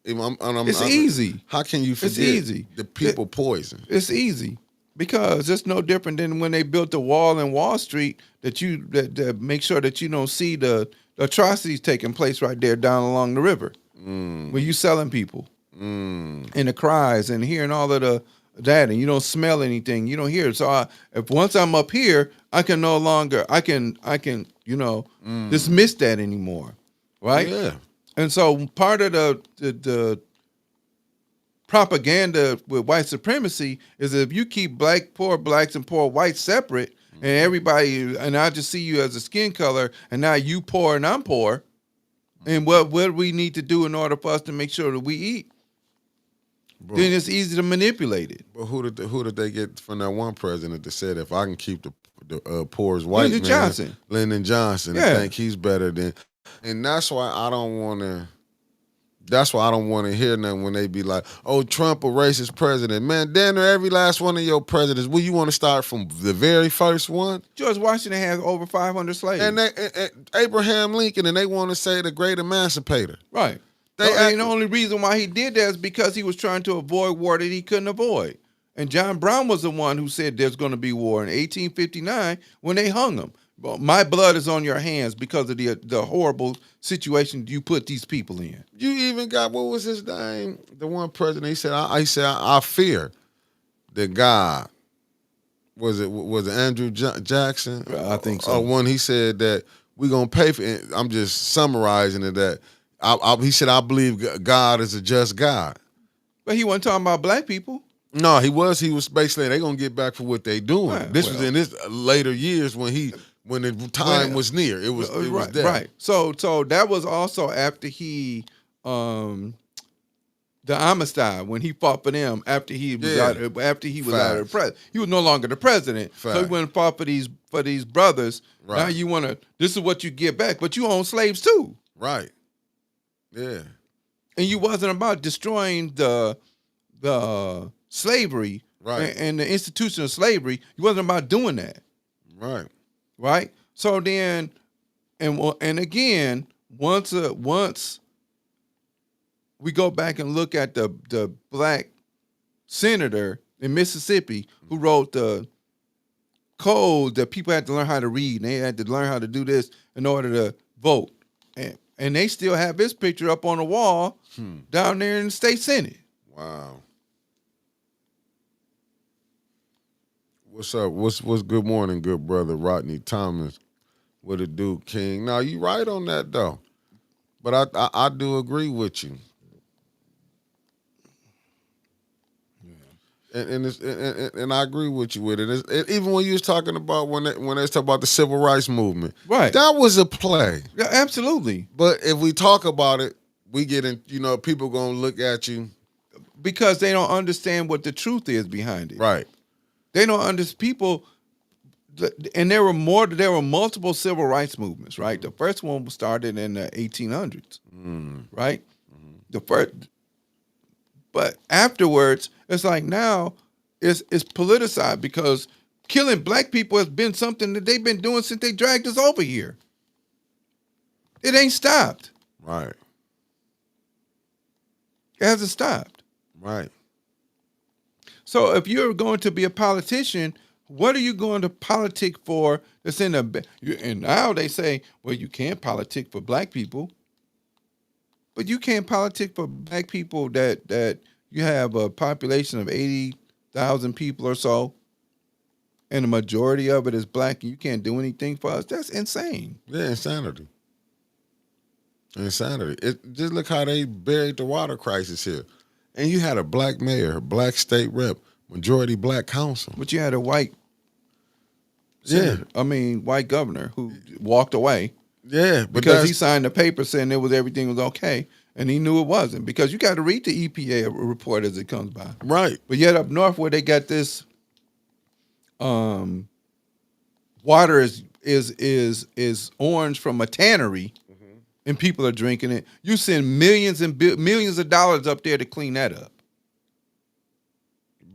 It's easy. How can you forget It's easy. the people poison? It's easy because it's no different than when they built the wall in Wall Street that make sure that you don't see the atrocities taking place right there down along the river. Where you selling people and the cries and hearing all of that, and you don't smell anything, you don't hear it. So if once I'm up here, I can no longer dismiss that anymore, right? Yeah. And so part of the propaganda with white supremacy is that if you keep poor blacks and poor whites separate, and everybody, and I just see you as a skin color, and now you poor and I'm poor, and what do we need to do in order for us to make sure that we eat? Bro, then it's easy to manipulate it. But who did they get from that one president that said if I can keep the poor as white Lyndon man, Johnson. Lyndon Johnson, Yeah. I think he's better than, and that's why I don't want to. That's why I don't want to hear nothing when they be like, "Oh, Trump a racist president." Man, damn near every last one of your presidents. Well, you want to start from the very first one? George Washington has over 500 slaves, and Abraham Lincoln, and they want to say the great emancipator. Right. And the only reason why he did that is because he was trying to avoid war that he couldn't avoid. And John Brown was the one who said there's going to be war in 1859 when they hung him. Well, my blood is on your hands because of the horrible situation you put these people in. You even got, what was his name? The one president, he said, I fear that God, was it Andrew Jackson? I think so. One, he said that we're going to pay for it. I'm just summarizing it that. He said, I believe God is a just God. But he wasn't talking about black people. No, he was basically, they're going to get back for what they doing. Right, this was in his later years when the time was near. It was there. Right. So that was also after he the Amistad, when he fought for them after he was out of the president. He was no longer the president. So he went and fought for these brothers. Right. Now you want this is what you get back, but you own slaves too. Right. Yeah. And you wasn't about destroying the slavery and the institution of slavery. You wasn't about doing that. Right. Right? So then, and again, once we go back and look at the black senator in Mississippi who wrote the code that people had to learn how to read, and they had to learn how to do this in order to vote. And they still have his picture up on the wall down there in the state senate. Wow. What's up? What's good morning, good brother Rodney Thomas? What it do, King? Now you right on that though, but I do agree with you. Yeah. and I agree with you with it. Even when you was talking about when they was talking about the civil rights movement, Right. that was a play. Yeah, absolutely. But if we talk about it, we get in. People gonna look at you, Because they don't understand what the truth is behind it. right? They don't understand people. And there were multiple civil rights movements, right? The first one was started in the 1800s, right? The first, but afterwards, it's like now it's politicized because killing black people has been something that they've been doing since they dragged us over here. It ain't stopped. Right. It hasn't stopped. Right. So if you're going to be a politician, what are you going to politic for that's in a... And now they say, well, you can't politic for black people. But you can't politic for black people that you have a population of 80,000 people or so, and the majority of it is black, and you can't do anything for us. That's insane. Yeah, insanity. Just look how they buried the water crisis here. And you had a black mayor, black state rep, majority black council. But you had a white white governor who walked away. Yeah, because he signed the paper saying everything was okay, and he knew it wasn't. Because you got to read the EPA report as it comes by. Right. But yet up north where they got this water is orange from a tannery, and people are drinking it. You send millions and millions of dollars up there to clean that up.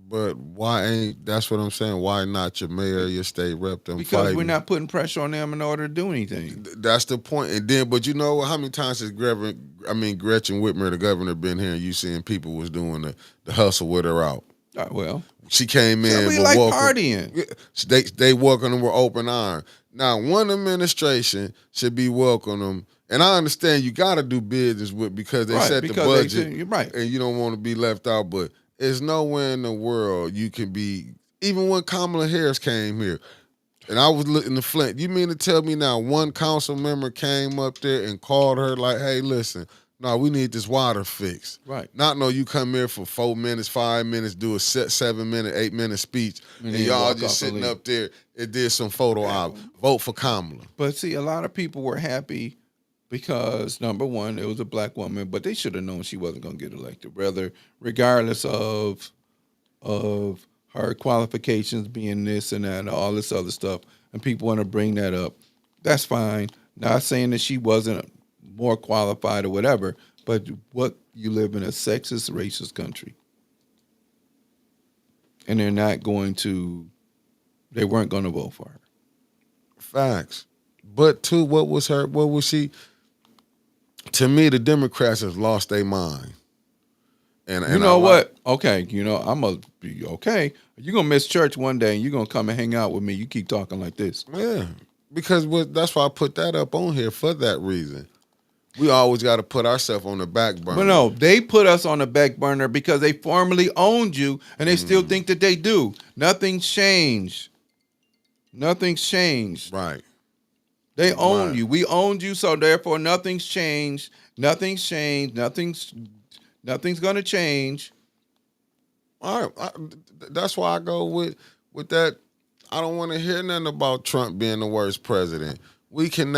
But why ain't, that's what I'm saying, why not your mayor, your state rep, them Because fighting? we're not putting pressure on them in order to do anything. That's the point. And then, but you know how many times has Gretchen Whitmer, the governor, been here and you seeing people was doing the hustle with her out? Well, she came in. We like partying. They welcome them with open arms. Now, one administration should be welcoming them. And I understand you got to do business with because they set the budget, and you don't want to be left out. But there's nowhere in the world you can be. Even when Kamala Harris came here, and I was looking to Flint. You mean to tell me now one council member came up there and called her like, "Hey, listen, no, we need this water fixed." Right. Not know you come here for 4 minutes, 5 minutes, do a 7-minute, 8-minute speech, and y'all just sitting up there and did some photo op. Vote for Kamala. But see, a lot of people were happy because, number one, it was a black woman, but they should have known she wasn't going to get elected. Regardless of her qualifications being this and that and all this other stuff, and people want to bring that up, that's fine. Not saying that she wasn't more qualified or whatever, but you live in a sexist, racist country. And they weren't going to vote for her. Facts. But too, what was she? To me, the Democrats have lost their mind. And you know what? Okay, I'm going to be okay. You're going to miss church one day and you're going to come and hang out with me. You keep talking like this. Yeah, because that's why I put that up on here for that reason. We always got to put ourselves on the back burner. But no, they put us on the back burner because they formerly owned you and they still think that they do. Nothing's changed. Nothing's changed. Right. They own you. We owned you, so therefore nothing's changed. Nothing's changed. Nothing's going to change. All right. That's why I go with that. I don't want to hear nothing about Trump being the worst president. We can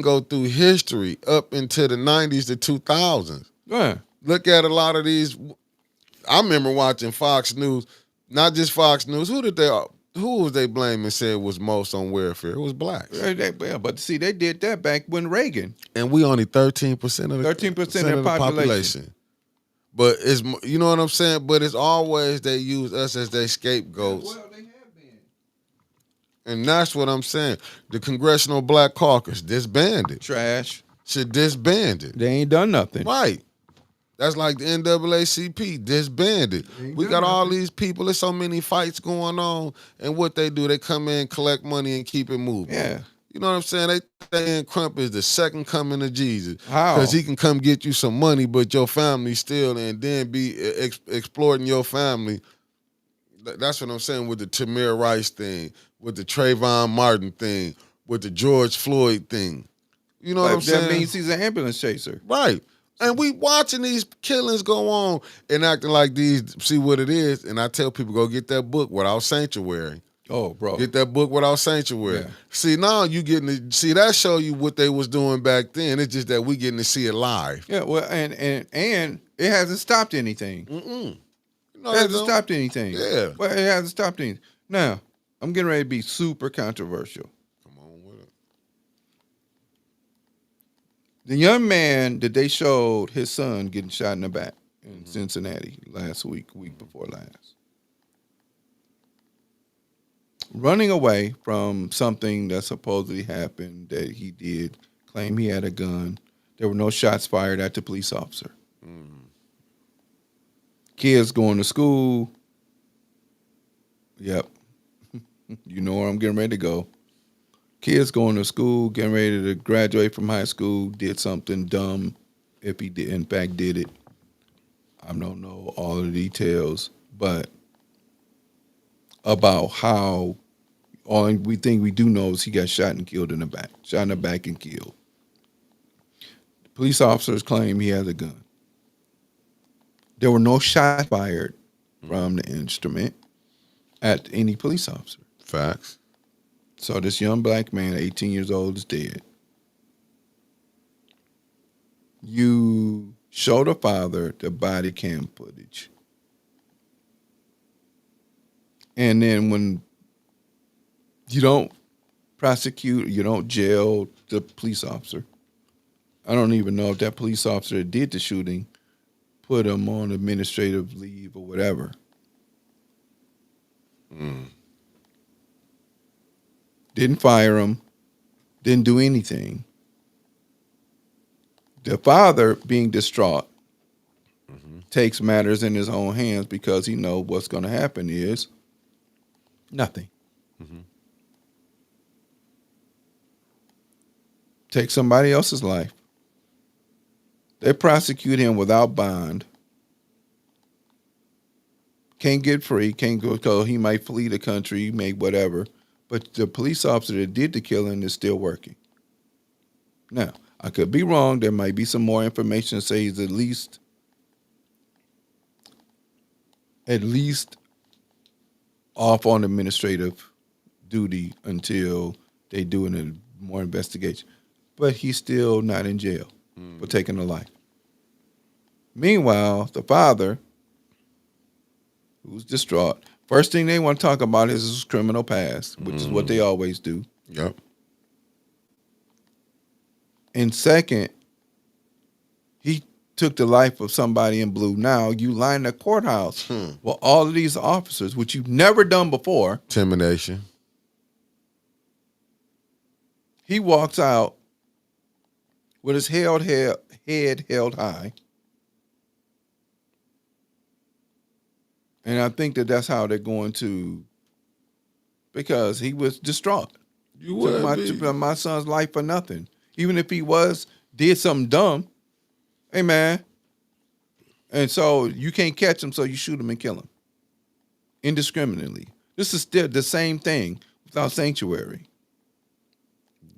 go through history up into the 90s to 2000s. Yeah. Look at a lot of these. I remember watching Fox News, not just Fox News. Who was they blaming and said was most on welfare? It was blacks. Yeah, but see, they did that back when Reagan. And we only 13% of the 13% of the population. But it's, you know what I'm saying? But it's always they use us as their scapegoats. Well, they have been. And that's what I'm saying. The Congressional Black Caucus disbanded. Trash. Should disband it. They ain't done nothing. Right. That's like the NAACP disbanded. We got all these people. There's so many fights going on. And what they do, they come in, collect money, and keep it moving. Yeah. You know what I'm saying? They think Trump is the second coming of Jesus. How? Because he can come get you some money, but your family still, and then be exploiting your family. That's what I'm saying with the Tamir Rice thing, with the Trayvon Martin thing, with the George Floyd thing. You know what I'm saying? That means he's an ambulance chaser. Right. And we watching these killings go on and acting like these, see what it is. And I tell people, go get that book, Without Sanctuary. Oh, bro. Get that book, Without Sanctuary. Yeah. See, now you getting to see that show you what they was doing back then. It's just that we getting to see it live. Yeah, well, and it hasn't stopped anything. No, It hasn't stopped anything. Yeah. Well, it hasn't stopped anything. Now, I'm getting ready to be super controversial. Come on with it. The young man that they showed his son getting shot in the back in Cincinnati last week before last. Running away from something that supposedly happened that he did, claim he had a gun. There were no shots fired at the police officer. Kids going to school. Yep. You know where I'm getting ready to go. Kids going to school, getting ready to graduate from high school, did something dumb. If he did, in fact, did it. I don't know all the details, but about how all we think we do know is he got shot and killed in the back. Shot in the back and killed. Police officers claim he has a gun. There were no shots fired from the instrument at any police officer. Facts. So this young black man, 18 years old, is dead. You show the father the body cam footage. And then when you don't prosecute, you don't jail the police officer. I don't even know if that police officer that did the shooting put him on administrative leave or whatever. Didn't fire him. Didn't do anything. The father, being distraught, takes matters in his own hands because he knows what's going to happen is nothing. Take somebody else's life. They prosecute him without bond. Can't get free. Can't go because he might flee the country, may whatever. But the police officer that did the killing is still working. Now, I could be wrong. There might be some more information that says at least off on administrative duty until they do more investigation. But he's still not in jail for taking a life. Meanwhile, the father, who's distraught, first thing they want to talk about is his criminal past, which is what they always do. Yep. And second, he took the life of somebody in blue. Now you line the courthouse with all of these officers, which you've never done before. Intimidation. He walks out with his head held high. And I think that's how they're going to, because he was distraught. You would Took my son's life for nothing. Even if he did something dumb, hey man. And so you can't catch him, so you shoot him and kill him. Indiscriminately. This is still the same thing without sanctuary.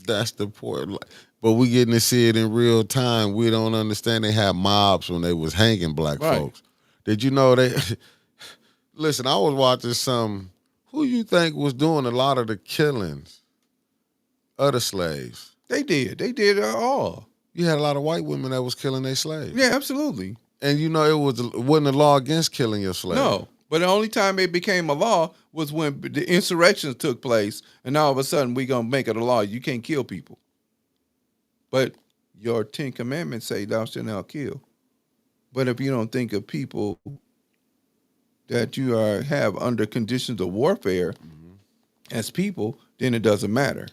That's the point. But we getting to see it in real time. We don't understand they had mobs when they was hanging black folks. Did you know they... Listen, I was watching some... Who you think was doing a lot of the killings of the slaves? They did. They did it all. You had a lot of white women that was killing their slaves. Yeah, absolutely. And you know it wasn't a law against killing your slave. No. But the only time it became a law was when the insurrections took place, and all of a sudden we gonna make it a law. You can't kill people. But your 10 Commandments say thou shalt not kill. But if you don't think of people that you have under conditions of warfare as people, then it doesn't matter.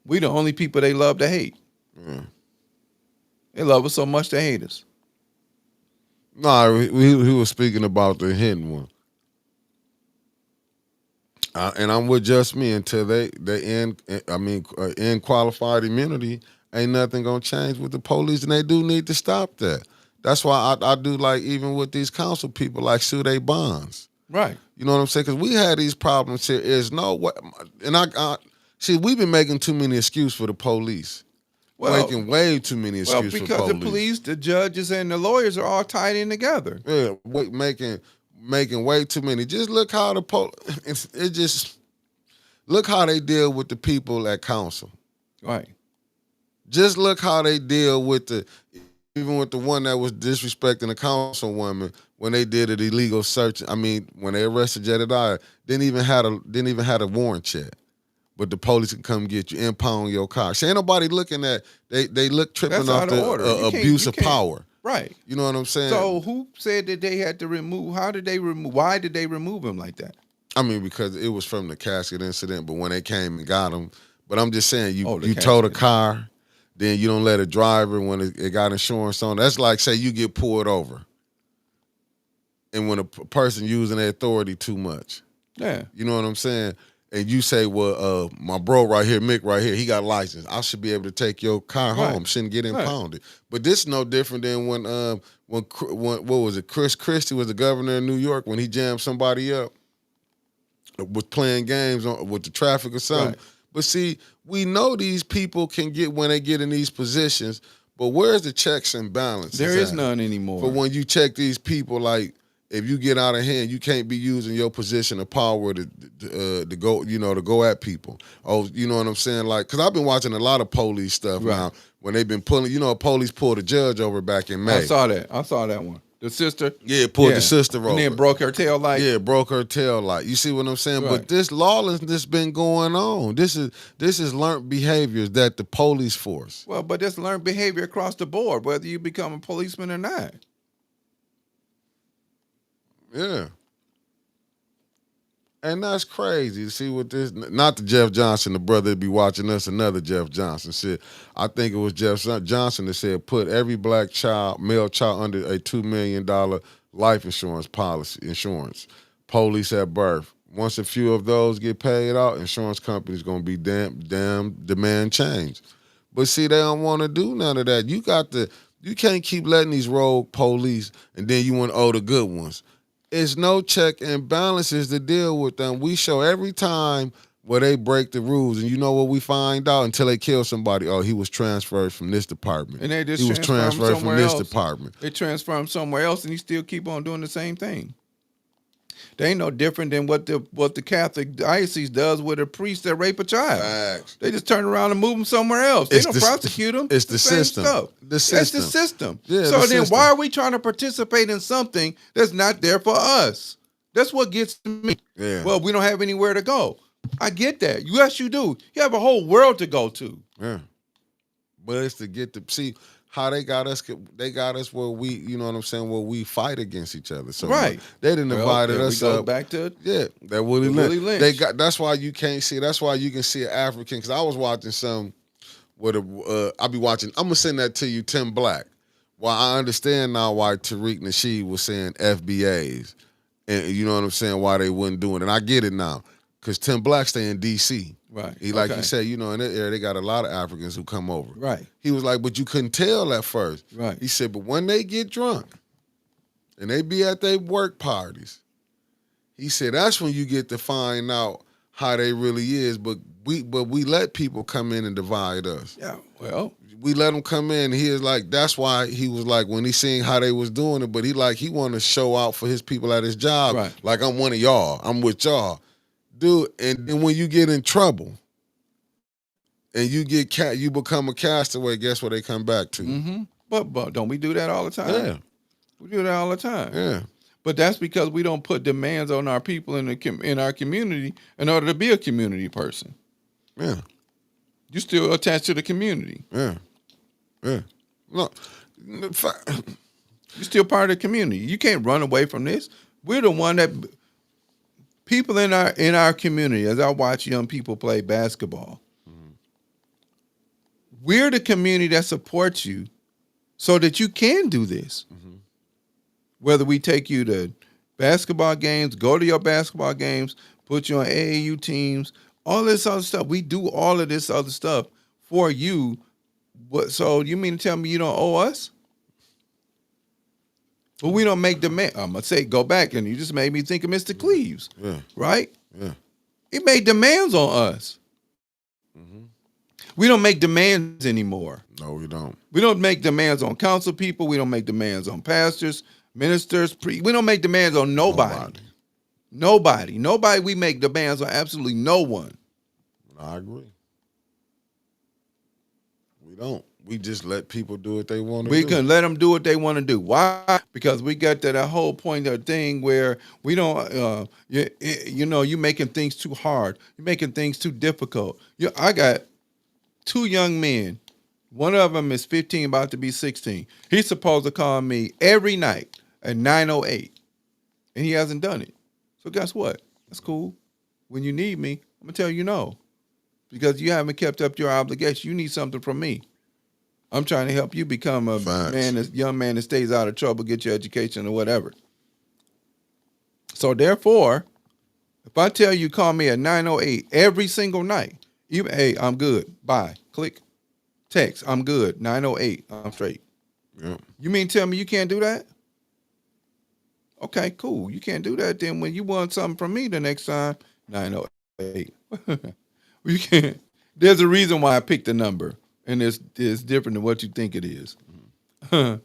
We the only people they love to hate. They love us so much they hate us. No, he was speaking about the hidden one. And I'm with just me until they end qualified immunity. Ain't nothing gonna change with the police, and they do need to stop that. That's why I do like even with these council people like sue they bonds. Right. You know what I'm saying? Because we had these problems here. Is no way, and I see we've been making too many excuses for the police. making way too many Well, excuses for because the police. police, the judges, and the lawyers are all tied in together. Yeah, making way too many. Just look how the it just look how they deal with the people at council. Right. Just look how they deal with even with the one that was disrespecting the councilwoman when they did an illegal search. I mean, when they arrested Jedediah, didn't even had a warrant check. But the police can come get you, impound your car. See, ain't nobody looking at they look tripping That's off out of the order. abuse of You can't- power. Right. You know what I'm saying? So who said that they had to remove? How did they remove? Why did they remove him like that? I mean, because it was from the casket incident, but when they came and got him, but I'm just saying, you The towed a casket. car, then you don't let a driver when it got insurance on. That's like, say you get pulled over, and when a person using their authority too much. Yeah. You know what I'm saying? And you say, well, my bro right here, Mick right here, he got a license. I should be able to take your car Right. home. Shouldn't get Right. impounded. But this is no different than when what was it? Chris Christie was the governor of New York when he jammed somebody up, was playing games with the traffic or something. Right. But see, we know these people can get when they get in these positions. But where's the checks and balances? There is at? none anymore. For when you check these people, like, if you get out of hand, you can't be using your position of power to go, to go at people. Oh, you know what I'm saying? Like, because I've been watching a lot of police stuff Right. now when they've been pulling, police pulled a judge over back in May. I saw that one. The sister. Yeah, pulled the sister over. And then broke her tail light. Yeah, broke her tail light. You see what I'm saying? Right. But this lawlessness been going on. This is learned behaviors that the police force. Well, but that's learned behavior across the board, whether you become a policeman or not. Yeah. And that's crazy to see what this, not the Jeff Johnson, the brother that be watching us, another Jeff Johnson said. I think it was Jeff Johnson that said, put every black male child under a $2 million life insurance police at birth. Once a few of those get paid out, insurance companies going to be damn demand change. But see, they don't want to do none of that. You can't keep letting these rogue police and then you want the good ones. It's no check and balances to deal with them. We show every time where they break the rules, and you know what we find out until they kill somebody. Oh, he was transferred from this department. And they just he was transferred from this department. They transfer him somewhere else, and you still keep on doing the same thing. They ain't no different than what the Catholic diocese does with a priest that rape a child. Facts. They just turn around and move them somewhere else. They don't prosecute them. It's the same system. Stuff. The system. That's the system. Yeah, so the then system. why are we trying to participate in something that's not there for us? That's what gets to me. Yeah. Well, we don't have anywhere to go. I get that. Yes, you do. You have a whole world to go to. Yeah. But it's to get to see how they got us. They got us where we, you know what I'm saying, where we fight against each other. So Right. They didn't invited then us we go up. back to That Willie Lynch. Lynch. That's why you can't see. That's why you can see an African. Because I was watching some with I'll be watching. I'm gonna send that to you, Tim Black. Well, I understand now why Tariq Nasheed was saying FBAs, and you know what I'm saying, why they wouldn't do it, and I get it now. Because Tim Black stay in D.C. Right. Like you said, in that area, they got a lot of Africans who come over. Right. He was like, but you couldn't tell at first. Right. He said, but when they get drunk and they be at their work parties, he said, that's when you get to find out how they really is. But we let people come in and divide us. Yeah. Well, We let them come in. He is like, that's why he was like, when he seen how they was doing it, but he wanted to show out for his people at his job. Right. Like, I'm one of y'all. I'm with y'all. Dude, and then when you get in trouble and you become a castaway, guess what they come back to? mm-hmm. But don't we do that all the time? Yeah. We do that all the time. Yeah. But that's because we don't put demands on our people in our community in order to be a community person. Yeah. You still attached to the community. Yeah. Yeah. Look, You're still part of the community. You can't run away from this. We're the one that people in our community, as I watch young people play basketball, we're the community that supports you so that you can do this. Mm-hmm. Whether we take you to basketball games, go to your basketball games, put you on AAU teams, all this other stuff. We do all of this other stuff for you. So you mean to tell me you don't owe us? But we don't make demand. I'm going to say, go back, and you just made me think of Mr. Cleaves, Yeah. right? Yeah. He made demands on us. Mm-hmm. We don't make demands anymore. No, we don't. We don't make demands on council people. We don't make demands on pastors, ministers. We don't make demands on nobody. Nobody. We make demands on absolutely no one. I agree. We don't. We just let people do what they want to do. We can let them do what they want to do. Why? Because we got to that whole point of thing where we don't, you're making things too hard. You're making things too difficult. I got two young men. One of them is 15, about to be 16. He's supposed to call me every night at 9:08, and he hasn't done it. So guess what? That's cool. When you need me, I'm going to tell you no, because you haven't kept up your obligation. You need something from me. I'm trying to help you become a young man that stays out of trouble, get your education or whatever. So therefore, if I tell you call me at 9:08 every single night, hey, I'm good. Bye. Click. Text. I'm good. 9:08. I'm straight. Yeah. You mean tell me you can't do that? Okay, cool. You can't do that. Then when you want something from me the next time, 9:08. You can't. There's a reason why I picked the number. And it's different than what you think it is. But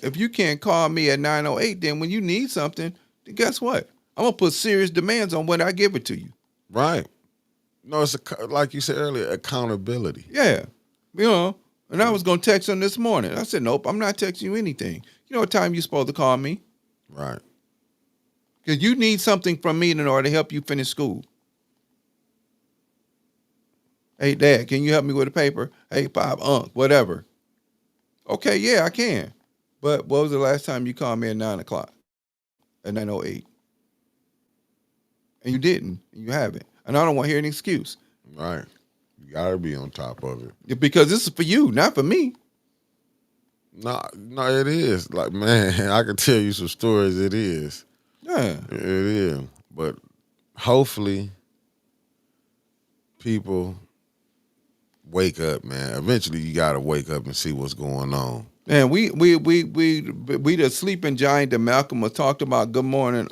if you can't call me at 9:08, then when you need something, then guess what? I'm going to put serious demands on when I give it to you. Right. No, it's like you said earlier, accountability. Yeah. And I was going to text him this morning. I said, nope, I'm not texting you anything. You know what time you're supposed to call me? Right. Because you need something from me in order to help you finish school. Hey, Dad, can you help me with a paper? Hey, Pop, whatever. Okay, yeah, I can. But what was the last time you called me at 9 o'clock? At 9:08? And you didn't. And you haven't. And I don't want to hear an excuse. Right. You got to be on top of it. Because this is for you, not for me. No, it is. Like, man, I can tell you some stories. It is. Yeah. It is. But hopefully people wake up, man. Eventually you gotta wake up and see what's going on. Man, we the sleeping giant that Malcolm was talked about. Good morning,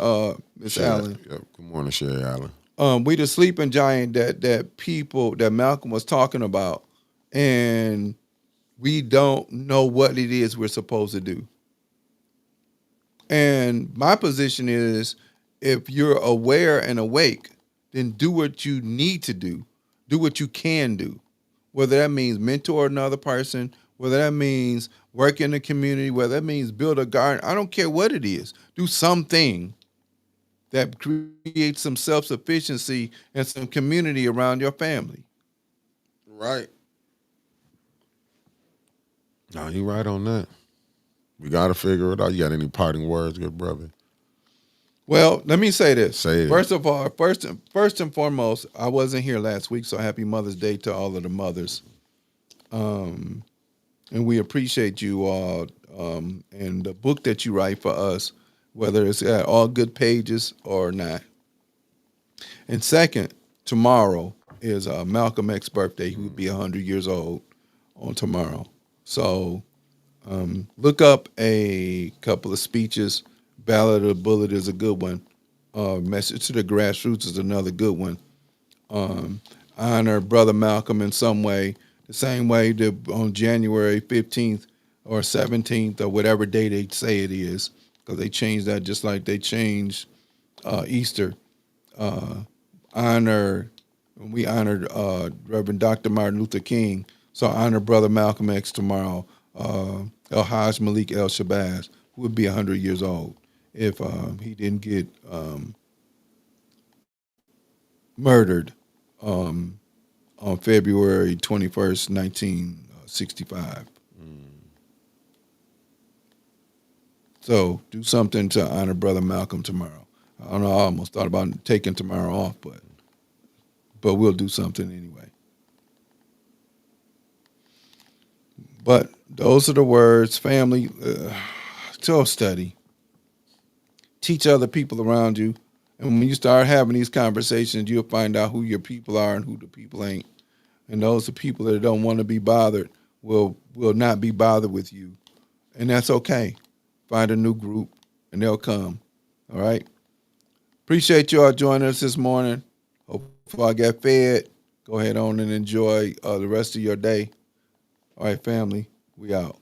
Miss Allen. Yep. Good morning, Sherry Allen. We the sleeping giant that Malcolm was talking about, and we don't know what it is we're supposed to do. And my position is, if you're aware and awake, then do what you need to do. Do what you can do. Whether that means mentor another person, whether that means work in the community, whether that means build a garden, I don't care what it is. Do something that creates some self-sufficiency and some community around your family. Right. No, you right on that. We got to figure it out. You got any parting words, good brother? Well, let me say this. Say it. First of all, first and foremost, I wasn't here last week, so happy Mother's Day to all of the mothers. And we appreciate you all and the book that you write for us, whether it's at all good pages or not. And second, tomorrow is Malcolm X's birthday. He would be 100 years old on tomorrow. So look up a couple of speeches. Ballad of the Bullet is a good one. Message to the Grassroots is another good one. Honor Brother Malcolm in some way, the same way that on January 15th or 17th or whatever day they say it is, because they changed that just like they changed Easter. We honored Reverend Dr. Martin Luther King, so honor Brother Malcolm X tomorrow. El Haj Malik El Shabazz, who would be 100 years old if he didn't get murdered on February 21st, 1965. So do something to honor Brother Malcolm tomorrow. I don't know, I almost thought about taking tomorrow off, but we'll do something anyway. But those are the words, family. Go study. Teach other people around you. And when you start having these conversations, you'll find out who your people are and who the people ain't. And those are people that don't want to be bothered will not be bothered with you. And that's okay. Find a new group and they'll come. All right? Appreciate you all joining us this morning. Hopefully I got fed. Go ahead on and enjoy the rest of your day. All right, family, we out.